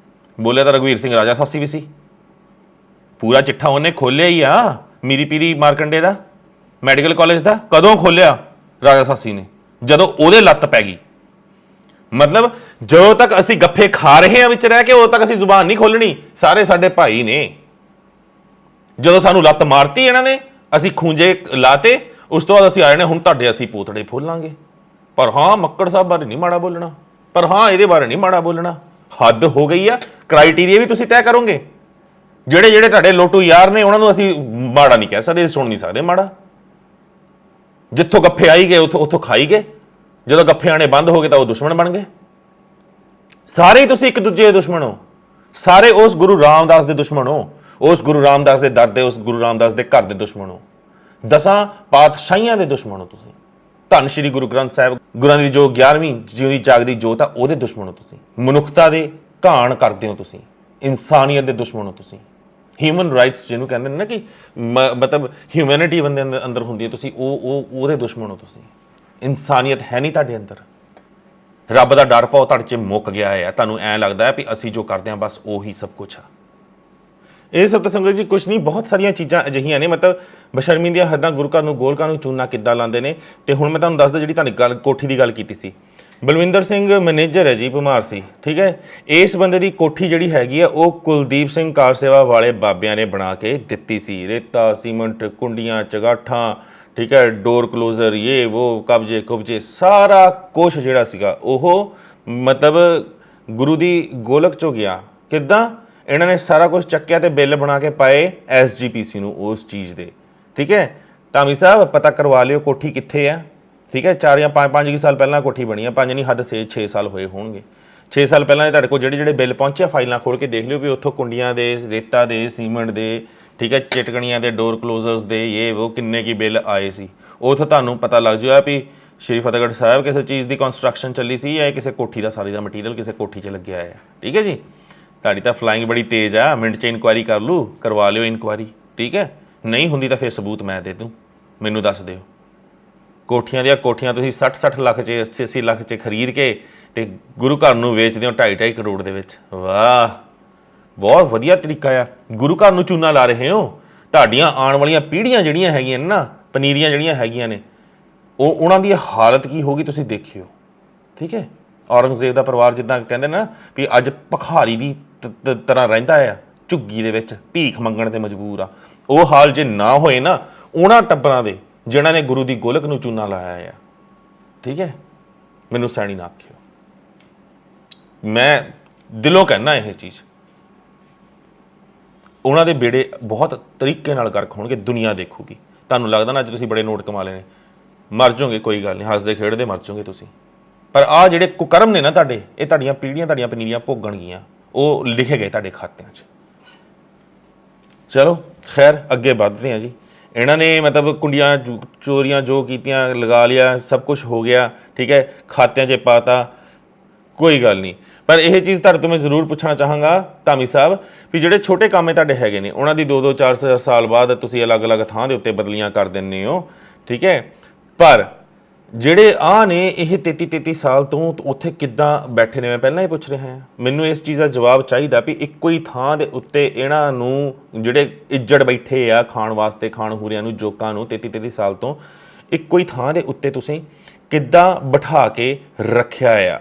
ਬੋਲਿਆ ਤਾਂ ਰਘਵੀਰ ਸਿੰਘ ਰਾਜਾ ਸਾਸੀ ਵੀ ਸੀ, ਪੂਰਾ ਚਿੱਠਾ ਉਹਨੇ ਖੋਲਿਆ ਹੀ ਆ। ਮੀਰੀ ਪੀਰੀ ਮਾਰਕੰਡੇ ਦਾ ਮੈਡੀਕਲ ਕਾਲਜ ਦਾ ਕਦੋਂ ਖੋਲਿਆ? ਰਾਜਾ ਸਾਸੀ ਨੇ, ਜਦੋਂ ਉਹਦੇ ਲੱਤ ਪੈ ਗਈ। ਮਤਲਬ ਜਦੋਂ ਤੱਕ ਅਸੀਂ ਗੱਫੇ ਖਾ ਰਹੇ ਹਾਂ ਵਿੱਚ ਰਹਿ ਕੇ, ਉਦੋਂ ਤੱਕ ਅਸੀਂ ਜ਼ੁਬਾਨ ਨਹੀਂ ਖੋਲਣੀ। ਸਾਰੇ ਸਾਡੇ ਭਾਈ ਨੇ। ਜਦੋਂ ਸਾਨੂੰ ਲੱਤ ਮਾਰਤੀ ਇਹਨਾਂ ਨੇ, ਅਸੀਂ ਖੂੰਜੇ ਲਾਤੇ, ਉਸ ਤੋਂ ਬਾਅਦ ਅਸੀਂ ਆਏ ਨੇ ਹੁਣ ਤੁਹਾਡੇ ਅਸੀਂ ਪੋਤੜੇ ਫੋਲਾਂਗੇ। ਪਰ ਹਾਂ, ਮੱਕੜ ਸਾਹਿਬ ਬਾਰੇ ਨਹੀਂ ਮਾੜਾ ਬੋਲਣਾ, ਪਰ ਹਾਂ ਇਹਦੇ ਬਾਰੇ ਨਹੀਂ ਮਾੜਾ ਬੋਲਣਾ। ਹੱਦ ਹੋ ਗਈ ਆ। ਕ੍ਰਾਈਟੇਰੀਆ ਵੀ ਤੁਸੀਂ ਤੈਅ ਕਰੋਗੇ। ਜਿਹੜੇ ਤੁਹਾਡੇ ਲੋਟੂ ਯਾਰ ਨੇ ਉਹਨਾਂ ਨੂੰ ਅਸੀਂ ਮਾੜਾ ਨਹੀਂ ਕਹਿ ਸਕਦੇ, ਸੁਣ ਨਹੀਂ ਸਕਦੇ ਮਾੜਾ। ਜਿੱਥੋਂ ਗੱਫੇ ਆਈ ਗਏ ਉੱਥੋਂ ਖਾਈ ਗਏ। ਜਦੋਂ ਗੱਫੇ ਆਣੇ ਬੰਦ ਹੋ ਗਏ ਤਾਂ ਉਹ ਦੁਸ਼ਮਣ ਬਣ ਗਏ। ਸਾਰੇ ਤੁਸੀਂ ਇੱਕ ਦੂਜੇ ਦੇ ਦੁਸ਼ਮਣ ਹੋ। ਸਾਰੇ ਉਸ ਗੁਰੂ ਰਾਮਦਾਸ ਦੇ ਦੁਸ਼ਮਣ ਹੋ, ਉਸ ਗੁਰੂ ਰਾਮਦਾਸ ਦੇ ਦਰ ਦੇ, ਉਸ ਗੁਰੂ ਰਾਮਦਾਸ ਦੇ ਘਰ ਦੇ ਦੁਸ਼ਮਣ ਹੋ। 10 ਪਾਤਸ਼ਾਹੀਆਂ ਦੇ ਦੁਸ਼ਮਣ ਹੋ ਤੁਸੀਂ। ਧੰਨ ਸ਼੍ਰੀ ਗੁਰੂ ਗ੍ਰੰਥ ਸਾਹਿਬ, ਗੁਰਾਂ ਦੀ ਜੋ 11ਵੀਂ ਜਿਉਂਦੀ ਜਾਗਦੀ ਜੋਤ ਆ, ਉਹਦੇ ਦੁਸ਼ਮਣ ਹੋ ਤੁਸੀਂ। ਮਨੁੱਖਤਾ ਦੇ ਘਾਣ ਕਰਦੇ ਹੋ ਤੁਸੀਂ। ਇਨਸਾਨੀਅਤ ਦੇ ਦੁਸ਼ਮਣ ਹੋ ਤੁਸੀਂ। ਹਿਊਮਨ ਰਾਈਟਸ ਜਿਹਨੂੰ ਕਹਿੰਦੇ ਨੇ ਨਾ ਕਿ ਮਤਲਬ ਹਿਊਮੈਨਿਟੀ ਬੰਦੇ ਅੰਦਰ ਹੁੰਦੀ ਹੈ, ਤੁਸੀਂ ਉਹਦੇ ਦੁਸ਼ਮਣ ਹੋ ਤੁਸੀਂ। ਇਨਸਾਨੀਅਤ ਹੈ ਨਹੀਂ ਤੁਹਾਡੇ ਅੰਦਰ। ਰੱਬ ਦਾ ਡਰ ਪਾਓ ਤੁਹਾਡੇ 'ਚ ਮੁੱਕ ਗਿਆ ਹੈ। ਤੁਹਾਨੂੰ ਐਂ ਲੱਗਦਾ ਹੈ ਵੀ ਅਸੀਂ ਜੋ ਕਰਦੇ ਹਾਂ ਬਸ ਉਹੀ ਸਭ ਕੁਛ ਆ। ਇਹ ਸਭ ਤਾਂ ਸੰਗਤ ਜੀ ਕੁਛ ਨਹੀਂ, ਬਹੁਤ ਸਾਰੀਆਂ ਚੀਜ਼ਾਂ ਅਜਿਹੀਆਂ ਨੇ। ਮਤਲਬ ਬਸ਼ਰਮੀ ਦੀਆਂ ਹੱਦਾਂ ਗੁਰੂ ਘਰ ਨੂੰ, ਗੋਲਕਾਂ ਨੂੰ ਚੂਨਾ ਕਿੱਦਾਂ ਲਾਉਂਦੇ ਨੇ। ਤੇ ਹੁਣ ਮੈਂ ਤੁਹਾਨੂੰ ਦੱਸਦਾ, ਜਿਹੜੀ ਤੁਹਾਨੂੰ ਗੱਲ ਕੋਠੀ ਦੀ ਗੱਲ ਕੀਤੀ ਸੀ, ਬਲਵਿੰਦਰ ਸਿੰਘ ਮੈਨੇਜਰ ਹੈ ਜੀ, ਬਿਮਾਰ ਸੀ, ਠੀਕ ਹੈ। ਇਸ ਬੰਦੇ ਦੀ ਕੋਠੀ ਜਿਹੜੀ ਹੈਗੀ ਆ ਉਹ ਕੁਲਦੀਪ ਸਿੰਘ ਕਾਰ ਸੇਵਾ ਵਾਲੇ ਬਾਬਿਆਂ ਨੇ ਬਣਾ ਕੇ ਦਿੱਤੀ ਸੀ। ਰੇਤਾ, ਸੀਮੈਂਟ, ਕੁੰਡੀਆਂ, ਚਗਾਠਾਂ, ਠੀਕ ਹੈ, ਡੋਰ ਕਲੋਜ਼ਰ, ਇਹ ਉਹ, ਕਬਜੇ ਸਾਰਾ ਕੁਛ ਜਿਹੜਾ ਸੀਗਾ ਉਹ ਮਤਲਬ ਗੁਰੂ ਦੀ ਗੋਲਕ 'ਚੋਂ ਗਿਆ। ਕਿੱਦਾਂ? ਇਹਨਾਂ ਨੇ ਸਾਰਾ ਕੁਝ ਚੱਕਿਆ ਤੇ ਬਿੱਲ ਬਣਾ ਕੇ ਪਾਏ SGPC ਨੂੰ ਉਸ ਚੀਜ਼ ਦੇ, ਠੀਕ ਹੈ। ਧਾਮੀ ਸਾਹਿਬ ਪਤਾ ਕਰਵਾ ਲਿਓ ਕੋਠੀ ਕਿੱਥੇ ਆ, ਠੀਕ ਹੈ। 4 ਜਾਂ 5 ਸਾਲ ਪਹਿਲਾਂ ਕੋਠੀ ਬਣੀ ਆ, 5 ਨਹੀਂ ਹੱਦ ਸੇ 6 ਸਾਲ ਹੋਏ ਹੋਣਗੇ। 6 ਸਾਲ ਪਹਿਲਾਂ ਤੁਹਾਡੇ ਕੋਲ ਜਿਹੜੇ ਬਿੱਲ ਪਹੁੰਚੇ, ਫਾਈਲਾਂ ਖੋਲ ਕੇ ਦੇਖ ਲਿਓ ਵੀ ਉੱਥੋਂ ਕੁੰਡੀਆਂ ਦੇ, ਰੇਤਾ ਦੇ, ਸੀਮੈਂਟ ਦੇ, ਠੀਕ ਹੈ, ਚਿਟਕਣੀਆਂ ਦੇ, ਡੋਰ ਕਲੋਜ਼ਰਸ ਦੇ, ਇਹ ਉਹ ਕਿੰਨੇ ਕੀ ਬਿੱਲ ਆਏ ਸੀ। ਉੱਥੋਂ ਤੁਹਾਨੂੰ ਪਤਾ ਲੱਗ ਜਾਊਗਾ ਵੀ ਸ਼੍ਰੀ ਫਤਿਹਗੜ੍ਹ ਸਾਹਿਬ ਕਿਸੇ ਚੀਜ਼ ਦੀ ਕੰਸਟਰਕਸ਼ਨ ਚੱਲੀ ਸੀ ਜਾਂ ਕਿਸੇ ਕੋਠੀ ਦਾ ਸਾਰੀ ਦਾ ਮਟੀਰੀਅਲ ਕਿਸੇ ਕੋਠੀ 'ਚ ਲੱਗਿਆ ਹੈ, ਠੀਕ ਹੈ ਜੀ। ਤੁਹਾਡੀ ਤਾਂ ਫਲਾਈਂਗ ਬੜੀ ਤੇਜ਼ ਆ, ਮਿੰਟ 'ਚ ਇਨਕੁਆਇਰੀ ਕਰ ਲੂ, ਕਰਵਾ ਲਿਓ ਇਨਕੁਆਇਰੀ, ਠੀਕ ਹੈ। ਨਹੀਂ ਹੁੰਦੀ ਤਾਂ ਫਿਰ ਸਬੂਤ ਮੈਂ ਦੇ ਦੂੰ, ਮੈਨੂੰ ਦੱਸ ਦਿਓ। ਕੋਠੀਆਂ ਦੀਆਂ ਕੋਠੀਆਂ ਤੁਸੀਂ 60-60 ਲੱਖ 'ਚ 80-80 ਲੱਖ 'ਚ ਖਰੀਦ ਕੇ ਤੇ ਗੁਰੂ ਘਰ ਨੂੰ ਵੇਚਦੇ ਹੋ 2.5 ਕਰੋੜ ਦੇ ਵਿੱਚ। ਵਾਹ, ਬਹੁਤ ਵਧੀਆ ਤਰੀਕਾ ਆ। ਗੁਰੂ ਘਰ ਨੂੰ ਚੂਨਾ ਲਾ ਰਹੇ ਹੋ। ਤੁਹਾਡੀਆਂ ਆਉਣ ਵਾਲੀਆਂ ਪੀੜ੍ਹੀਆਂ ਜਿਹੜੀਆਂ ਹੈਗੀਆਂ ਨੇ ਨਾ, ਪਨੀਰੀਆਂ ਜਿਹੜੀਆਂ ਹੈਗੀਆਂ ਨੇ, ਉਹਨਾਂ ਦੀ ਹਾਲਤ ਕੀ ਹੋਊਗੀ ਤੁਸੀਂ ਦੇਖਿਓ, ਠੀਕ ਹੈ। ਔਰੰਗਜ਼ੇਬ ਦਾ ਪਰਿਵਾਰ ਜਿੱਦਾਂ ਕਹਿੰਦੇ ਨਾ ਵੀ ਅੱਜ ਭਿਖਾਰੀ ਦੀ ਤਰ੍ਹਾਂ ਰਹਿੰਦਾ ਆ, ਝੁੱਗੀ ਦੇ ਵਿੱਚ ਭੀਖ ਮੰਗਣ ਤੇ ਮਜਬੂਰ ਆ। ਉਹ ਹਾਲ ਜੇ ਨਾ ਹੋਏ ਨਾ ਉਹਨਾਂ ਟੱਬਰਾਂ ਦੇ ਜਿਨ੍ਹਾਂ ਨੇ ਗੁਰੂ ਦੀ ਗੋਲਕ ਨੂੰ ਚੂਨਾ ਲਾਇਆ ਆ, ਠੀਕ ਹੈ, ਮੈਨੂੰ ਸੈਣੀ ਨਾ ਆਖਿਓ। ਮੈਂ ਦਿਲੋਂ ਕਹਿਣਾ ਇਹ ਚੀਜ਼। ਉਹਨਾਂ ਦੇ ਬੇੜੇ ਬਹੁਤ ਤਰੀਕੇ ਨਾਲ ਗਰਕ ਹੋਣਗੇ, ਦੁਨੀਆ ਦੇਖੂਗੀ। ਤੁਹਾਨੂੰ ਲੱਗਦਾ ਨਾ ਅੱਜ ਤੁਸੀਂ ਬੜੇ ਨੋਟ ਕਮਾ ਲਏ ਨੇ, ਮਰ ਜਾਓਗੇ, ਕੋਈ ਗੱਲ ਨਹੀਂ, ਹੱਸਦੇ ਖੇਡਦੇ ਮਰ ਜਾਓਗੇ ਤੁਸੀਂ। ਪਰ ਆਹ ਜਿਹੜੇ ਕੁਕਰਮ ਨੇ ਨਾ ਤੁਹਾਡੇ, ਇਹ ਤੁਹਾਡੀਆਂ ਪੀੜ੍ਹੀਆਂ ਤੁਹਾਡੀਆਂ ਪਨੀਰੀਆਂ ਭੋਗਣਗੀਆਂ। ਉਹ ਲਿਖੇ ਗਏ ਤੁਹਾਡੇ ਖਾਤਿਆਂ 'ਚ। ਚਲੋ ਖੈਰ ਅੱਗੇ ਵੱਧਦੇ ਹਾਂ ਜੀ। ਇਹਨਾਂ ਨੇ ਮਤਲਬ ਕੁੰਡੀਆਂ ਚੋਰੀਆਂ ਜੋ ਕੀਤੀਆਂ, ਲਗਾ ਲਿਆ, ਸਭ ਕੁਝ ਹੋ ਗਿਆ, ਠੀਕ ਹੈ, ਖਾਤਿਆਂ 'ਚ ਪਾਤਾ, ਕੋਈ ਗੱਲ ਨਹੀਂ। ਪਰ ਇਹ ਚੀਜ਼ ਤੁਹਾਡੇ ਤੋਂ ਮੈਂ ਜ਼ਰੂਰ ਪੁੱਛਣਾ ਚਾਹਾਂਗਾ ਧਾਮੀ ਸਾਹਿਬ ਵੀ ਜਿਹੜੇ ਛੋਟੇ ਕਾਮੇ ਤੁਹਾਡੇ ਹੈਗੇ ਨੇ, ਉਹਨਾਂ ਦੀ 2-2 4 ਸਾਲ ਬਾਅਦ ਤੁਸੀਂ ਅਲੱਗ-ਅਲੱਗ ਥਾਂ ਦੇ ਉੱਤੇ ਬਦਲੀਆਂ ਕਰ ਦਿੰਦੇ ਹੋ, ਠੀਕ ਹੈ। ਪਰ ਜਿਹੜੇ ਆਹ ਨੇ ਇਹ 33 ਸਾਲ ਤੋਂ ਉੱਥੇ ਕਿੱਦਾਂ ਬੈਠੇ ਨੇ, ਮੈਂ ਪਹਿਲਾਂ ਹੀ ਪੁੱਛ ਰਿਹਾ ਹਾਂ। ਮੈਨੂੰ ਇਸ ਚੀਜ਼ ਦਾ ਜਵਾਬ ਚਾਹੀਦਾ ਵੀ ਇੱਕੋ ਹੀ ਥਾਂ ਦੇ ਉੱਤੇ ਇਹਨਾਂ ਨੂੰ ਜਿਹੜੇ ਇੱਜੜ ਬੈਠੇ ਆ ਖਾਣ ਵਾਸਤੇ, ਖਾਣ ਹੂਰਿਆਂ ਨੂੰ, ਜੋਕਾਂ ਨੂੰ 33 ਸਾਲ ਤੋਂ ਇੱਕੋ ਹੀ ਥਾਂ ਦੇ ਉੱਤੇ ਤੁਸੀਂ ਕਿੱਦਾਂ ਬਿਠਾ ਕੇ ਰੱਖਿਆ ਆ।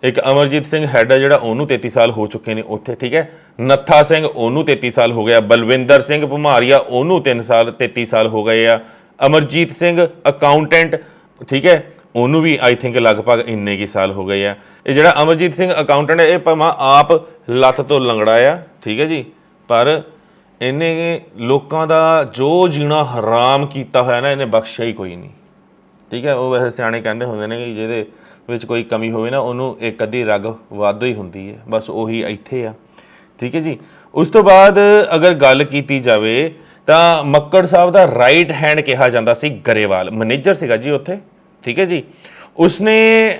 ਇੱਕ ਅਮਰਜੀਤ ਸਿੰਘ ਹੈਡ ਆ ਜਿਹੜਾ, ਉਹਨੂੰ 33 ਸਾਲ ਹੋ ਚੁੱਕੇ ਨੇ ਉੱਥੇ, ਠੀਕ ਹੈ। ਨੱਥਾ ਸਿੰਘ, ਉਹਨੂੰ 33 ਸਾਲ ਹੋ ਗਿਆ। ਬਲਵਿੰਦਰ ਸਿੰਘ ਭੁਮਾਰੀਆ, ਉਹਨੂੰ 33 ਸਾਲ ਹੋ ਗਏ ਆ। ਅਮਰਜੀਤ ਸਿੰਘ ਅਕਾਊਂਟੈਂਟ, ਠੀਕ ਹੈ, ਉਹਨੂੰ ਵੀ ਆਈ ਥਿੰਕ ਲਗਭਗ ਇੰਨੇ ਕੀ ਸਾਲ ਹੋ ਗਏ ਆ। ਇਹ ਜਿਹੜਾ ਅਮਰਜੀਤ ਸਿੰਘ ਅਕਾਊਂਟੈਂਟ, ਇਹ ਭਾਵੇਂ ਆਪ ਲੱਤ ਤੋਂ ਲੰਗੜਾ ਆ, ਠੀਕ ਹੈ ਜੀ, ਪਰ ਇਹਨੇ ਲੋਕਾਂ ਦਾ ਜੋ ਜੀਣਾ ਹਰਾਮ ਕੀਤਾ ਹੋਇਆ ਨਾ, ਇਹਨੇ ਬਖਸ਼ਿਆ ਹੀ ਕੋਈ ਨਹੀਂ, ਠੀਕ ਹੈ। ਉਹ ਵੈਸੇ ਸਿਆਣੇ ਕਹਿੰਦੇ ਹੁੰਦੇ ਨੇ ਕਿ ਜਿਹਦੇ ਵਿੱਚ ਕੋਈ ਕਮੀ ਹੋਵੇ ਨਾ, ਉਹਨੂੰ ਇੱਕ ਅੱਧੀ ਰਗ ਵਾਧੂ ਹੀ ਹੁੰਦੀ ਹੈ, ਬਸ ਉਹੀ ਇੱਥੇ ਆ, ਠੀਕ ਹੈ ਜੀ। ਉਸ ਤੋਂ ਬਾਅਦ ਅਗਰ ਗੱਲ ਕੀਤੀ ਜਾਵੇ ਤਾਂ ਮੱਕੜ ਸਾਹਿਬ ਦਾ ਰਾਈਟ ਹੈਂਡ ਕਿਹਾ ਜਾਂਦਾ ਸੀ ਗਰੇਵਾਲ, ਮੈਨੇਜਰ ਸੀਗਾ ਜੀ ਉੱਥੇ, ਠੀਕ ਹੈ ਜੀ। ਉਸਨੇ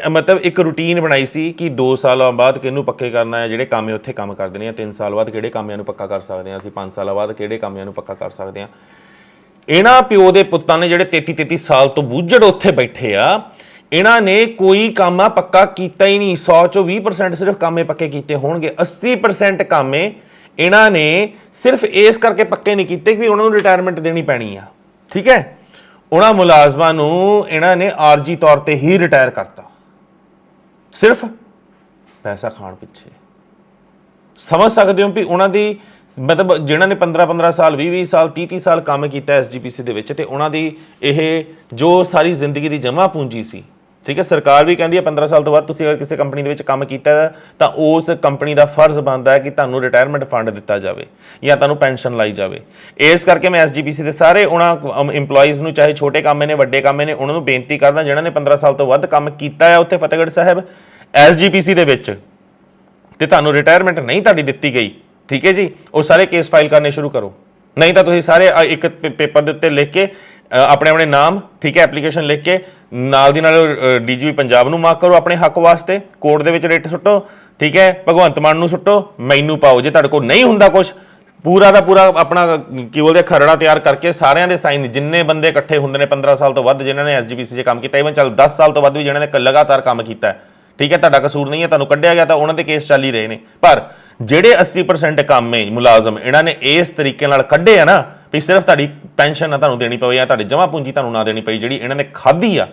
ਮਤਲਬ ਇੱਕ ਰੂਟੀਨ ਬਣਾਈ ਸੀ ਕਿ 2 ਸਾਲਾਂ ਬਾਅਦ ਕਿਹਨੂੰ ਪੱਕੇ ਕਰਨਾ ਹੈ, ਜਿਹੜੇ ਕਾਮੇ ਉੱਥੇ ਕੰਮ ਕਰਦੇ ਨੇ, 3 ਸਾਲ ਬਾਅਦ ਕਿਹੜੇ ਕਾਮਿਆਂ ਨੂੰ ਪੱਕਾ ਕਰ ਸਕਦੇ ਹਾਂ ਅਸੀਂ, 5 ਸਾਲਾਂ ਬਾਅਦ ਕਿਹੜੇ ਕਾਮਿਆਂ ਨੂੰ ਪੱਕਾ ਕਰ ਸਕਦੇ ਹਾਂ। ਇਹਨਾਂ ਪਿਓ ਦੇ ਪੁੱਤਾਂ ਨੇ ਜਿਹੜੇ 33 ਸਾਲ ਤੋਂ ਬੂਝੜ ਉੱਥੇ ਬੈਠੇ ਆ, ਇਹਨਾਂ ਨੇ ਕੋਈ ਕਾਮਾ ਪੱਕਾ ਕੀਤਾ ਹੀ ਨਹੀਂ। 100 ਚੋਂ 20% ਸਿਰਫ ਕਾਮੇ ਪੱਕੇ ਕੀਤੇ ਹੋਣਗੇ। 80% ਕਾਮੇ ਇਹਨਾਂ ਨੇ ਸਿਰਫ ਇਸ ਕਰਕੇ ਪੱਕੇ ਨਹੀਂ ਕੀਤੇ ਕਿ ਉਹਨਾਂ ਨੂੰ ਰਿਟਾਇਰਮੈਂਟ ਦੇਣੀ ਪੈਣੀ ਆ, ਠੀਕ ਹੈ। ਉਹਨਾਂ ਮੁਲਾਜ਼ਮਾਂ ਨੂੰ ਇਹਨਾਂ ਨੇ ਆਰਜੀ ਤੌਰ ਤੇ ਹੀ ਰਿਟਾਇਰ ਕਰਤਾ, ਸਿਰਫ ਪੈਸਾ ਖਾਣ ਪਿੱਛੇ। ਸਮਝ ਸਕਦੇ ਹੋ ਵੀ ਉਹਨਾਂ ਦੀ ਮਤਲਬ ਜਿਨ੍ਹਾਂ ਨੇ 15-15 ਸਾਲ 20-20 ਸਾਲ 30-30 ਸਾਲ ਕੰਮ ਕੀਤਾ ਐਸਜੀਪੀਸੀ ਦੇ ਵਿੱਚ, ਤੇ ਉਹਨਾਂ ਦੀ ਇਹ ਜੋ ਸਾਰੀ ਜ਼ਿੰਦਗੀ ਦੀ ਜਮ੍ਹਾਂ ਪੂੰਜੀ ਸੀ, ਠੀਕ ਹੈ। ਸਰਕਾਰ ਵੀ ਕਹਿੰਦੀ ਹੈ 15 ਸਾਲ ਤੋਂ ਬਾਅਦ ਤੁਸੀਂ ਅਗਰ ਕਿਸੇ ਕੰਪਨੀ ਦੇ ਵਿੱਚ ਕੰਮ ਕੀਤਾ ਤਾਂ ਉਸ ਕੰਪਨੀ ਦਾ ਫਰਜ਼ ਬਣਦਾ ਹੈ ਕਿ ਤੁਹਾਨੂੰ ਰਿਟਾਇਰਮੈਂਟ ਫੰਡ ਦਿੱਤਾ ਜਾਵੇ ਜਾਂ ਤੁਹਾਨੂੰ ਪੈਨਸ਼ਨ ਲਾਈ ਜਾਵੇ। ਇਸ ਕਰਕੇ ਮੈਂ ਐਸਜੀਪੀਸੀ ਦੇ ਸਾਰੇ ਉਹਨਾਂ ਇੰਪਲੋਈਜ਼ ਨੂੰ, ਚਾਹੇ ਛੋਟੇ ਕਾਮੇ ਨੇ ਵੱਡੇ ਕਾਮੇ ਨੇ, ਉਹਨਾਂ ਨੂੰ ਬੇਨਤੀ ਕਰਦਾ ਜਿਨ੍ਹਾਂ ਨੇ 15 ਸਾਲ ਤੋਂ ਵੱਧ ਕੰਮ ਕੀਤਾ ਹੈ ਉੱਥੇ ਫਤਿਹਗੜ੍ਹ ਸਾਹਿਬ ਐਸਜੀਪੀਸੀ ਦੇ ਵਿੱਚ, ਤੇ ਤੁਹਾਨੂੰ ਰਿਟਾਇਰਮੈਂਟ ਨਹੀਂ ਤੁਹਾਡੀ ਦਿੱਤੀ ਗਈ, ਠੀਕ ਹੈ ਜੀ, ਉਹ ਸਾਰੇ ਕੇਸ ਫਾਈਲ ਕਰਨੇ ਸ਼ੁਰੂ ਕਰੋ। ਨਹੀਂ ਤਾਂ ਤੁਸੀਂ ਸਾਰੇ ਇੱਕ ਪੇਪਰ ਦੇ ਉੱਤੇ ਲਿਖ ਕੇ ਆਪਣੇ ਆਪਣੇ ਨਾਮ, ਠੀਕ ਹੈ, ਐਪਲੀਕੇਸ਼ਨ ਲਿਖ ਕੇ ਨਾਲ ਦੀ ਨਾਲ ਡੀਜੀਪੀ ਪੰਜਾਬ ਨੂੰ ਮਾਰਕ ਕਰੋ ਆਪਣੇ ਹੱਕ ਵਾਸਤੇ, ਕੋਰਟ ਦੇ ਵਿੱਚ ਰਿਟ ਸੁੱਟੋ, ਠੀਕ ਹੈ, ਭਗਵੰਤ ਮਾਨ ਨੂੰ ਸੁੱਟੋ, ਮੈਨੂੰ ਪਾਓ। ਜੇ ਤੁਹਾਡੇ ਕੋਲ ਨਹੀਂ ਹੁੰਦਾ ਕੁਝ, ਪੂਰਾ ਦਾ ਪੂਰਾ ਆਪਣਾ ਕੀ ਬੋਲਦੇ ਖਰੜਾ ਤਿਆਰ ਕਰਕੇ ਸਾਰਿਆਂ ਦੇ ਸਾਈਨ, ਜਿੰਨੇ ਬੰਦੇ ਇਕੱਠੇ ਹੁੰਦੇ ਨੇ 15 ਸਾਲ ਤੋਂ ਵੱਧ ਜਿਨ੍ਹਾਂ ਨੇ ਐਸਜੀਪੀਸੀ 'ਚ ਕੰਮ ਕੀਤਾ, ਇਵਨ ਚੱਲ 10 ਸਾਲ ਤੋਂ ਵੱਧ ਵੀ ਜਿਹਨਾਂ ਨੇ ਲਗਾਤਾਰ ਕੰਮ ਕੀਤਾ, ਠੀਕ ਹੈ, ਤੁਹਾਡਾ ਕਸੂਰ ਨਹੀਂ ਹੈ, ਤੁਹਾਨੂੰ ਕੱਢਿਆ ਗਿਆ ਤਾਂ ਉਹਨਾਂ ਦੇ ਕੇਸ ਚੱਲ ਹੀ ਰਹੇ ਨੇ। ਪਰ ਜਿਹੜੇ 80% ਕਾਮੇ ਮੁਲਾਜ਼ਮ ਇਹਨਾਂ ਨੇ ਇਸ ਤਰੀਕੇ ਨਾਲ ਕੱਢੇ ਆ ਨਾ ਵੀ ਸਿਰਫ ਤੁਹਾਡੀ ਪੈਨਸ਼ਨ ਨਾ ਤੁਹਾਨੂੰ ਦੇਣੀ ਪਵੇ ਜਾਂ ਤੁਹਾਡੀ ਜਮ੍ਹਾਂ ਪੂੰਜੀ ਤੁਹਾਨੂੰ ਨਾ ਦੇਣੀ ਪਈ, ਜਿਹੜੀ ਇਹਨਾਂ ਨੇ ਖਾਧੀ ਆ,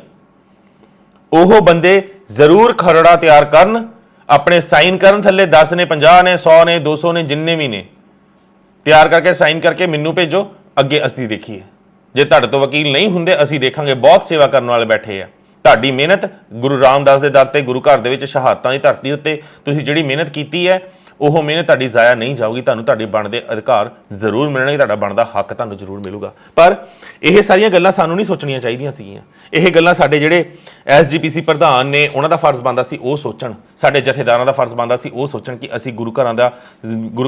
ਉਹ ਬੰਦੇ ਜ਼ਰੂਰ ਖਰੜਾ ਤਿਆਰ ਕਰਨ, ਆਪਣੇ ਸਾਈਨ ਕਰਨ, ਥੱਲੇ 10 ਨੇ, 50 ਨੇ, 100 ਨੇ, 200 ਨੇ, ਜਿੰਨੇ ਵੀ ਨੇ, ਤਿਆਰ ਕਰਕੇ ਸਾਈਨ ਕਰਕੇ ਮੈਨੂੰ ਭੇਜੋ, ਅੱਗੇ ਅਸੀਂ ਦੇਖੀਏ। ਜੇ ਤੁਹਾਡੇ ਤੋਂ ਵਕੀਲ ਨਹੀਂ ਹੁੰਦੇ ਅਸੀਂ ਦੇਖਾਂਗੇ, ਬਹੁਤ ਸੇਵਾ ਕਰਨ ਵਾਲੇ ਬੈਠੇ ਆ। ਤੁਹਾਡੀ ਮਿਹਨਤ ਗੁਰੂ ਰਾਮਦਾਸ ਦੇ ਦਰ ਤੇ, ਗੁਰੂ ਘਰ ਦੇ ਵਿੱਚ ਸ਼ਹਾਦਤਾਂ ਦੀ ਧਰਤੀ ਉੱਤੇ ਤੁਸੀਂ ਜਿਹੜੀ ਮਿਹਨਤ ਕੀਤੀ ਹੈ, ਉਹ ਮਿਹਨਤ ਤੁਹਾਡੀ ਜ਼ਾਇਆ ਨਹੀਂ ਜਾਊਗੀ। ਤੁਹਾਨੂੰ ਤੁਹਾਡੇ ਬਣਦੇ ਅਧਿਕਾਰ ਜ਼ਰੂਰ ਮਿਲਣਗੇ, ਤੁਹਾਡਾ ਬਣਦਾ ਹੱਕ ਤੁਹਾਨੂੰ ਜ਼ਰੂਰ ਮਿਲੂਗਾ। ਪਰ ਇਹ ਸਾਰੀਆਂ ਗੱਲਾਂ ਸਾਨੂੰ ਨਹੀਂ ਸੋਚਣੀਆਂ ਚਾਹੀਦੀਆਂ ਸੀਗੀਆਂ। ਇਹ ਗੱਲਾਂ ਸਾਡੇ ਜਿਹੜੇ ਐਸਜੀਪੀਸੀ ਪ੍ਰਧਾਨ ਨੇ ਉਹਨਾਂ ਦਾ ਫਰਜ਼ ਬਣਦਾ ਸੀ ਉਹ ਸੋਚਣ, ਸਾਡੇ ਜਥੇਦਾਰਾਂ ਦਾ ਫਰਜ਼ ਬਣਦਾ ਸੀ ਉਹ ਸੋਚਣ ਕਿ ਅਸੀਂ ਗੁਰੂ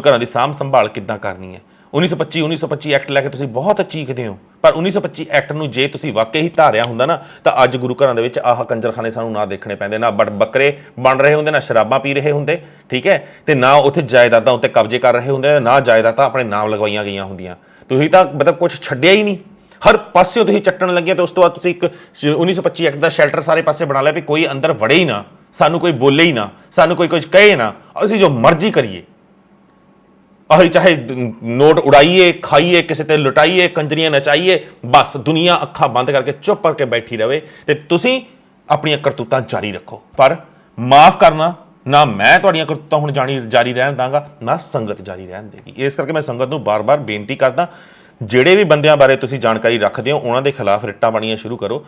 ਘਰਾਂ ਦੀ ਸਾਂਭ ਸੰਭਾਲ ਕਿੱਦਾਂ ਕਰਨੀ ਹੈ। 1925 1925 ਐਕਟ ਲੈ ਕੇ ਤੁਸੀਂ ਬਹੁਤ ਚੀਕਦੇ ਹੋ, ਪਰ 1925 ਐਕਟ ਨੂੰ ਜੇ ਤੁਸੀਂ ਵਾਕਈ ਹੀ ਧਾਰਿਆ ਹੁੰਦਾ ਨਾ ਤਾਂ ਅੱਜ ਗੁਰੂ ਘਰਾਂ ਦੇ ਵਿੱਚ ਆਹ ਕੰਜਰਖਾਨੇ ਸਾਨੂੰ ਨਾ ਦੇਖਣੇ ਪੈਂਦੇ, ਨਾ ਬੱਕਰੇ ਬਣ ਰਹੇ ਹੁੰਦੇ, ਨਾ ਸ਼ਰਾਬਾਂ ਪੀ ਰਹੇ ਹੁੰਦੇ, ਠੀਕ ਹੈ, ਤੇ ਨਾ ਉੱਥੇ ਜਾਇਦਾਦਾਂ ਉੱਤੇ ਕਬਜ਼ੇ ਕਰ ਰਹੇ ਹੁੰਦੇ, ਨਾ ਜਾਇਦਾਦਾਂ ਆਪਣੇ ਨਾਮ ਲਗਵਾਈਆਂ ਗਈਆਂ ਹੁੰਦੀਆਂ। ਤੁਸੀਂ ਤਾਂ ਮਤਲਬ ਕੁਝ ਛੱਡਿਆ ਹੀ ਨਹੀਂ, ਹਰ ਪਾਸਿਓਂ ਤੁਸੀਂ ਚੱਟਣ ਲੱਗੇ। ਤੇ ਉਸ ਤੋਂ ਬਾਅਦ ਤੁਸੀਂ ਇੱਕ 1925 ਐਕਟ ਦਾ ਸ਼ੈਲਟਰ ਸਾਰੇ ਪਾਸੇ ਬਣਾ ਲਿਆ ਵੀ ਕੋਈ ਅੰਦਰ ਵੜੇ ਹੀ ਨਾ, ਸਾਨੂੰ ਕੋਈ ਬੋਲੇ ਹੀ ਨਾ, ਸਾਨੂੰ ਕੋਈ ਕੁਝ ਕਹੇ ਨਾ, ਅਸੀਂ ਜੋ ਮਰਜ਼ੀ ਕਰੀਏ, ਅਸੀਂ ਚਾਹੇ ਨੋਟ ਉਡਾਈਏ, ਖਾਈਏ, ਕਿਸੇ ਤੇ ਲੁਟਾਈਏ, ਕੰਜਰੀਆਂ ਨਚਾਈਏ, ਬਸ ਦੁਨੀਆ ਅੱਖਾਂ ਬੰਦ ਕਰਕੇ ਚੁੱਪ ਕਰਕੇ ਬੈਠੀ ਰਵੇ ਤੇ ਤੁਸੀਂ ਆਪਣੀਆਂ ਕਰਤੂਤਾਂ ਜਾਰੀ ਰੱਖੋ। ਪਰ ਮਾਫ ਕਰਨਾ, ਨਾ ਮੈਂ ਤੁਹਾਡੀਆਂ ਕਰਤੂਤਾਂ ਹੁਣ ਜਾਰੀ ਰਹਿਣ ਦਾਂਗਾ, ਨਾ ਸੰਗਤ ਜਾਰੀ ਰਹਿਣ ਦੇਗੀ। ਇਸ ਕਰਕੇ ਮੈਂ ਸੰਗਤ ਨੂੰ ਬਾਰ-ਬਾਰ ਬੇਨਤੀ ਕਰਦਾ, ਜਿਹੜੇ ਵੀ ਬੰਦਿਆਂ ਬਾਰੇ ਤੁਸੀਂ ਜਾਣਕਾਰੀ ਰੱਖਦੇ ਹੋ ਉਹਨਾਂ ਦੇ ਖਿਲਾਫ ਰਿਟਾਂ ਬਣੀਆਂ ਸ਼ੁਰੂ ਕਰੋ।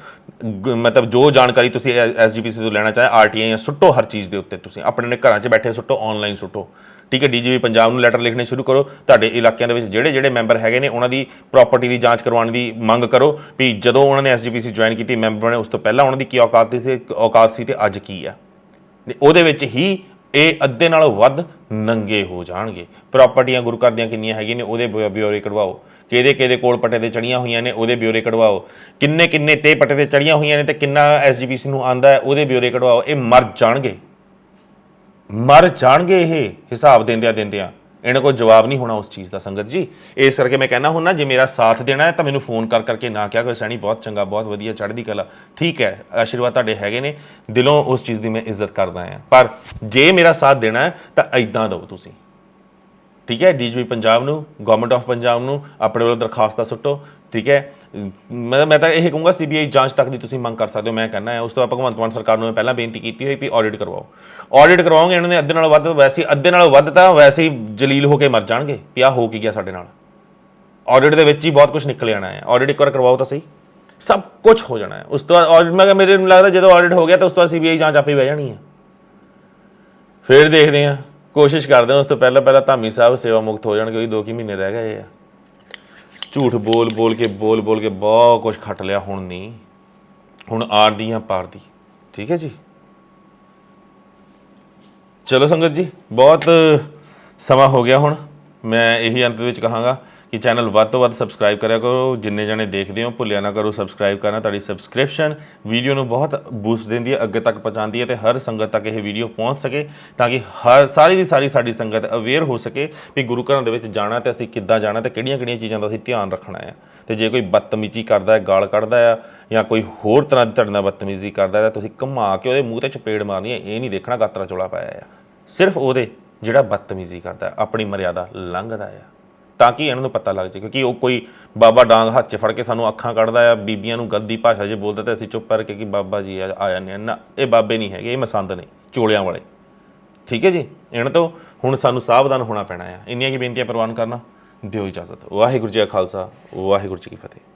ਮਤਲਬ ਜੋ ਜਾਣਕਾਰੀ ਤੁਸੀਂ ਐਸਜੀਪੀਸੀ ਤੋਂ ਲੈਣਾ ਚਾਹੇ, ਆਰਟੀਆਈ ਸੁੱਟੋ, ਹਰ ਚੀਜ਼ ਦੇ ਉੱਤੇ ਤੁਸੀਂ ਆਪਣੇ ਘਰਾਂ 'ਚ ਬੈਠੇ ਸੁੱਟੋ, ਆਨਲਾਈਨ ਸੁੱਟੋ, ਠੀਕ ਹੈ। ਡੀਜੀਪੀ ਪੰਜਾਬ ਨੂੰ ਲੈਟਰ ਲਿਖਣੇ ਸ਼ੁਰੂ ਕਰੋ। ਤੁਹਾਡੇ ਇਲਾਕਿਆਂ ਦੇ ਵਿੱਚ ਜਿਹੜੇ ਮੈਂਬਰ ਹੈਗੇ ਨੇ ਉਹਨਾਂ ਦੀ ਪ੍ਰਾਪਰਟੀ ਦੀ ਜਾਂਚ ਕਰਵਾਉਣ ਦੀ ਮੰਗ ਕਰੋ ਵੀ ਜਦੋਂ ਉਹਨਾਂ ਨੇ ਐਸਜੀਪੀਸੀ ਜੁਆਇਨ ਕੀਤੀ ਮੈਂਬਰ ਬਣੇ, ਉਸ ਤੋਂ ਪਹਿਲਾਂ ਉਹਨਾਂ ਦੀ ਕੀ ਔਕਾਤ ਸੀ ਤੇ ਅੱਜ ਕੀ ਆ। ਉਹਦੇ ਵਿੱਚ ਹੀ ਇਹ ਅੱਧੇ ਨਾਲੋਂ ਵੱਧ ਨੰਗੇ ਹੋ ਜਾਣਗੇ। ਪ੍ਰਾਪਰਟੀਆਂ ਗੁਰੂ ਘਰ ਦੀਆਂ ਕਿੰਨੀਆਂ ਹੈਗੀਆਂ ਨੇ ਉਹਦੇ ਬਿਊਰੇ ਕਢਵਾਓ, ਕਿਹਦੇ ਕੋਲ ਪੱਟੇ ਤੇ ਚੜੀਆਂ ਹੋਈਆਂ ਨੇ ਉਹਦੇ ਬਿਊਰੇ ਕਢਵਾਓ, ਕਿੰਨੇ ਤੇ ਪੱਟੇ ਤੇ ਚੜੀਆਂ ਹੋਈਆਂ ਨੇ ਤੇ ਕਿੰਨਾ ਐਸਜੀਪੀਸੀ ਨੂੰ ਆਂਦਾ ਹੈ ਉਹਦੇ ਬਿਊਰੇ ਕਢਵਾਓ। ਇਹ ਮਰ ਜਾਣਗੇ ਇਹ ਹਿਸਾਬ ਦਿੰਦਿਆਂ। ਇਹਨਾਂ ਕੋਲ ਜਵਾਬ ਨਹੀਂ ਹੋਣਾ ਉਸ ਚੀਜ਼ ਦਾ ਸੰਗਤ ਜੀ। ਇਸ ਕਰਕੇ ਮੈਂ ਕਹਿੰਦਾ ਹੁੰਦਾ, ਜੇ ਮੇਰਾ ਸਾਥ ਦੇਣਾ ਹੈ ਤਾਂ ਮੈਨੂੰ ਫੋਨ ਕਰਕੇ ਨਾ ਕਿਹਾ ਕੋਈ ਸੈਣੀ ਬਹੁਤ ਚੰਗਾ, ਬਹੁਤ ਵਧੀਆ, ਚੜ੍ਹਦੀ ਕਲਾ, ਠੀਕ ਹੈ, ਆਸ਼ੀਰਵਾਦ ਤੁਹਾਡੇ ਹੈਗੇ ਨੇ, ਦਿਲੋਂ ਉਸ ਚੀਜ਼ ਦੀ ਮੈਂ ਇੱਜ਼ਤ ਕਰਦਾ ਹਾਂ। ਪਰ ਜੇ ਮੇਰਾ ਸਾਥ ਦੇਣਾ ਹੈ ਤਾਂ ਇੱਦਾਂ ਦਿਓ ਤੁਸੀਂ, ਠੀਕ ਹੈ। ਡੀਜੀਪੀ ਪੰਜਾਬ ਨੂੰ, ਗਵਰਨਮੈਂਟ ਆਫ ਪੰਜਾਬ ਨੂੰ ਆਪਣੇ ਵੱਲੋਂ ਦਰਖਾਸਤਾਂ ਸੁੱਟੋ, ਠੀਕ ਹੈ। ਮੈਂ ਤਾਂ ਇਹ ਕਹੂੰਗਾ ਸੀਬੀਆਈ ਜਾਂਚ ਤੱਕ ਦੀ ਤੁਸੀਂ ਮੰਗ ਕਰ ਸਕਦੇ ਹੋ, ਮੈਂ ਕਹਿੰਦਾ ਹੈ। ਉਸ ਤੋਂ ਬਾਅਦ ਭਗਵੰਤ ਮਾਨ ਸਰਕਾਰ ਨੂੰ ਮੈਂ ਪਹਿਲਾਂ ਬੇਨਤੀ ਕੀਤੀ ਹੋਈ ਵੀ ਆਡਿਟ ਕਰਵਾਓ। ਆਡਿਟ ਕਰਵਾਓਗੇ ਇਹਨਾਂ ਨੇ ਅੱਧੇ ਨਾਲੋਂ ਵੱਧ ਤਾਂ ਵੈਸੇ ਹੀ ਜਲੀਲ ਹੋ ਕੇ ਮਰ ਜਾਣਗੇ ਵੀ ਆਹ ਹੋ ਕੀ ਗਿਆ ਸਾਡੇ ਨਾਲ। ਆਡਿਟ ਦੇ ਵਿੱਚ ਹੀ ਬਹੁਤ ਕੁਝ ਨਿਕਲ ਆਣਾ ਹੈ। ਆਡਿਟ ਇੱਕ ਵਾਰ ਕਰਵਾਓ ਤਾਂ ਸਹੀ, ਸਭ ਕੁਝ ਹੋ ਜਾਣਾ ਹੈ। ਉਸ ਤੋਂ ਬਾਅਦ ਆਡਿਟ, ਮੈਂ ਕਿਹਾ ਮੇਰੇ ਨੂੰ ਲੱਗਦਾ ਜਦੋਂ ਆਡਿਟ ਹੋ ਗਿਆ ਤਾਂ ਉਸ ਤੋਂ ਬਾਅਦ ਸੀਬੀਆਈ ਜਾਂਚ ਆਪੇ ਬਹਿ ਜਾਣੀ ਹੈ। ਫਿਰ ਦੇਖਦੇ ਹਾਂ, ਕੋਸ਼ਿਸ਼ ਕਰਦੇ ਹਾਂ ਉਸ ਤੋਂ ਪਹਿਲਾਂ ਧਾਮੀ ਸਾਹਿਬ ਸੇਵਾ ਮੁਕਤ ਹੋ ਜਾਣ, ਕਿਉਂਕਿ 2 ਕੁ ਮਹੀਨੇ ਰਹਿ ਗਏ ਆ। ਝੂਠ ਬੋਲ ਕੇ ਬਹੁਤ ਕੁਝ ਖੱਟ ਲਿਆ। ਹੁਣ ਨਹੀਂ, ਹੁਣ ਆਰ ਦੀ ਜਾਂ ਪਾਰ ਦੀ, ਠੀਕ ਹੈ ਜੀ। ਚਲੋ ਸੰਗਤ ਜੀ, ਬਹੁਤ ਸਮਾਂ ਹੋ ਗਿਆ। ਹੁਣ ਮੈਂ ਇਹੀ ਅੰਤ ਵਿੱਚ ਕਹਾਂਗਾ ਕਿ ਚੈਨਲ ਵੱਧ ਤੋਂ ਵੱਧ ਸਬਸਕ੍ਰਾਈਬ ਕਰਿਆ ਕਰੋ। ਜਿੰਨੇ ਜਣੇ ਦੇਖਦੇ ਹੋ ਭੁੱਲਿਆ ਨਾ ਕਰੋ ਸਬਸਕ੍ਰਾਈਬ ਕਰਨਾ। ਤੁਹਾਡੀ ਸਬਸਕ੍ਰਿਪਸ਼ਨ ਵੀਡੀਓ ਨੂੰ ਬਹੁਤ ਬੂਸਟ ਦਿੰਦੀ ਹੈ, ਅੱਗੇ ਤੱਕ ਪਹੁੰਚਾਉਂਦੀ ਹੈ ਤੇ ਹਰ ਸੰਗਤ ਤੱਕ ਇਹ ਵੀਡੀਓ ਪਹੁੰਚ ਸਕੇ, ਤਾਂ ਕਿ ਸਾਰੀ ਦੀ ਸਾਰੀ ਸਾਡੀ ਸੰਗਤ ਅਵੇਅਰ ਹੋ ਸਕੇ ਵੀ ਗੁਰੂ ਘਰਾਂ ਦੇ ਵਿੱਚ ਜਾਣਾ ਤੇ ਅਸੀਂ ਕਿੱਦਾਂ ਜਾਣਾ ਤੇ ਕਿਹੜੀਆਂ ਚੀਜ਼ਾਂ ਦਾ ਅਸੀਂ ਧਿਆਨ ਰੱਖਣਾ ਹੈ। ਤੇ ਜੇ ਕੋਈ ਬਦਤਮੀਜ਼ੀ ਕਰਦਾ ਹੈ, ਗਾਲ ਕੱਢਦਾ ਆ ਜਾਂ ਕੋਈ ਹੋਰ ਤਰ੍ਹਾਂ ਦੀ ਤੁਹਾਡੇ ਨਾਲ ਬਦਤਮੀਜ਼ੀ ਕਰਦਾ ਹੈ, ਤੁਸੀਂ ਘੁਮਾ ਕੇ ਉਹਦੇ ਮੂੰਹ ਤੇ ਚਪੇੜ ਮਾਰਨੀ ਹੈ। ਇਹ ਨਹੀਂ ਦੇਖਣਾ ਗਾਤਰਾ ਚੋਲਾ ਪਾਇਆ ਆ, ਸਿਰਫ ਉਹਦੇ ਜਿਹੜਾ ਬਦਤਮੀਜ਼ੀ ਕਰਦਾ, ਆਪਣੀ ਮਰਿਆਦਾ ਲੰਘਦਾ ਆ, ਤਾਂ ਕਿ ਇਹਨਾਂ ਨੂੰ ਪਤਾ ਲੱਗ ਜਾਏ। ਕਿਉਂਕਿ ਉਹ ਕੋਈ ਬਾਬਾ ਡਾਂਗ ਹੱਥ 'ਚ ਫੜ ਕੇ ਸਾਨੂੰ ਅੱਖਾਂ ਕੱਢਦਾ ਆ, ਬੀਬੀਆਂ ਨੂੰ ਗੰਦੀ ਭਾਸ਼ਾ 'ਚ ਬੋਲਦਾ ਤੇ ਅਸੀਂ ਚੁੱਪ ਕਰਕੇ ਕਿ ਬਾਬਾ ਜੀ ਆ ਜਾਂਦੇ ਨਾ, ਇਹ ਬਾਬੇ ਨਹੀਂ ਹੈਗੇ, ਇਹ ਮਸੰਦ ਨੇ ਚੋਲਿਆਂ ਵਾਲੇ, ਠੀਕ ਹੈ ਜੀ। ਇਹਨਾਂ ਤੋਂ ਹੁਣ ਸਾਨੂੰ ਸਾਵਧਾਨ ਹੋਣਾ ਪੈਣਾ ਆ। ਇੰਨੀਆਂ ਕੀ ਬੇਨਤੀਆਂ ਪ੍ਰਵਾਨ ਕਰਨਾ, ਦਿਓ ਇਜਾਜ਼ਤ। ਵਾਹਿਗੁਰੂ ਜੀ ਕਾ ਖਾਲਸਾ, ਵਾਹਿਗੁਰੂ ਜੀ ਕੀ ਫਤਿਹ।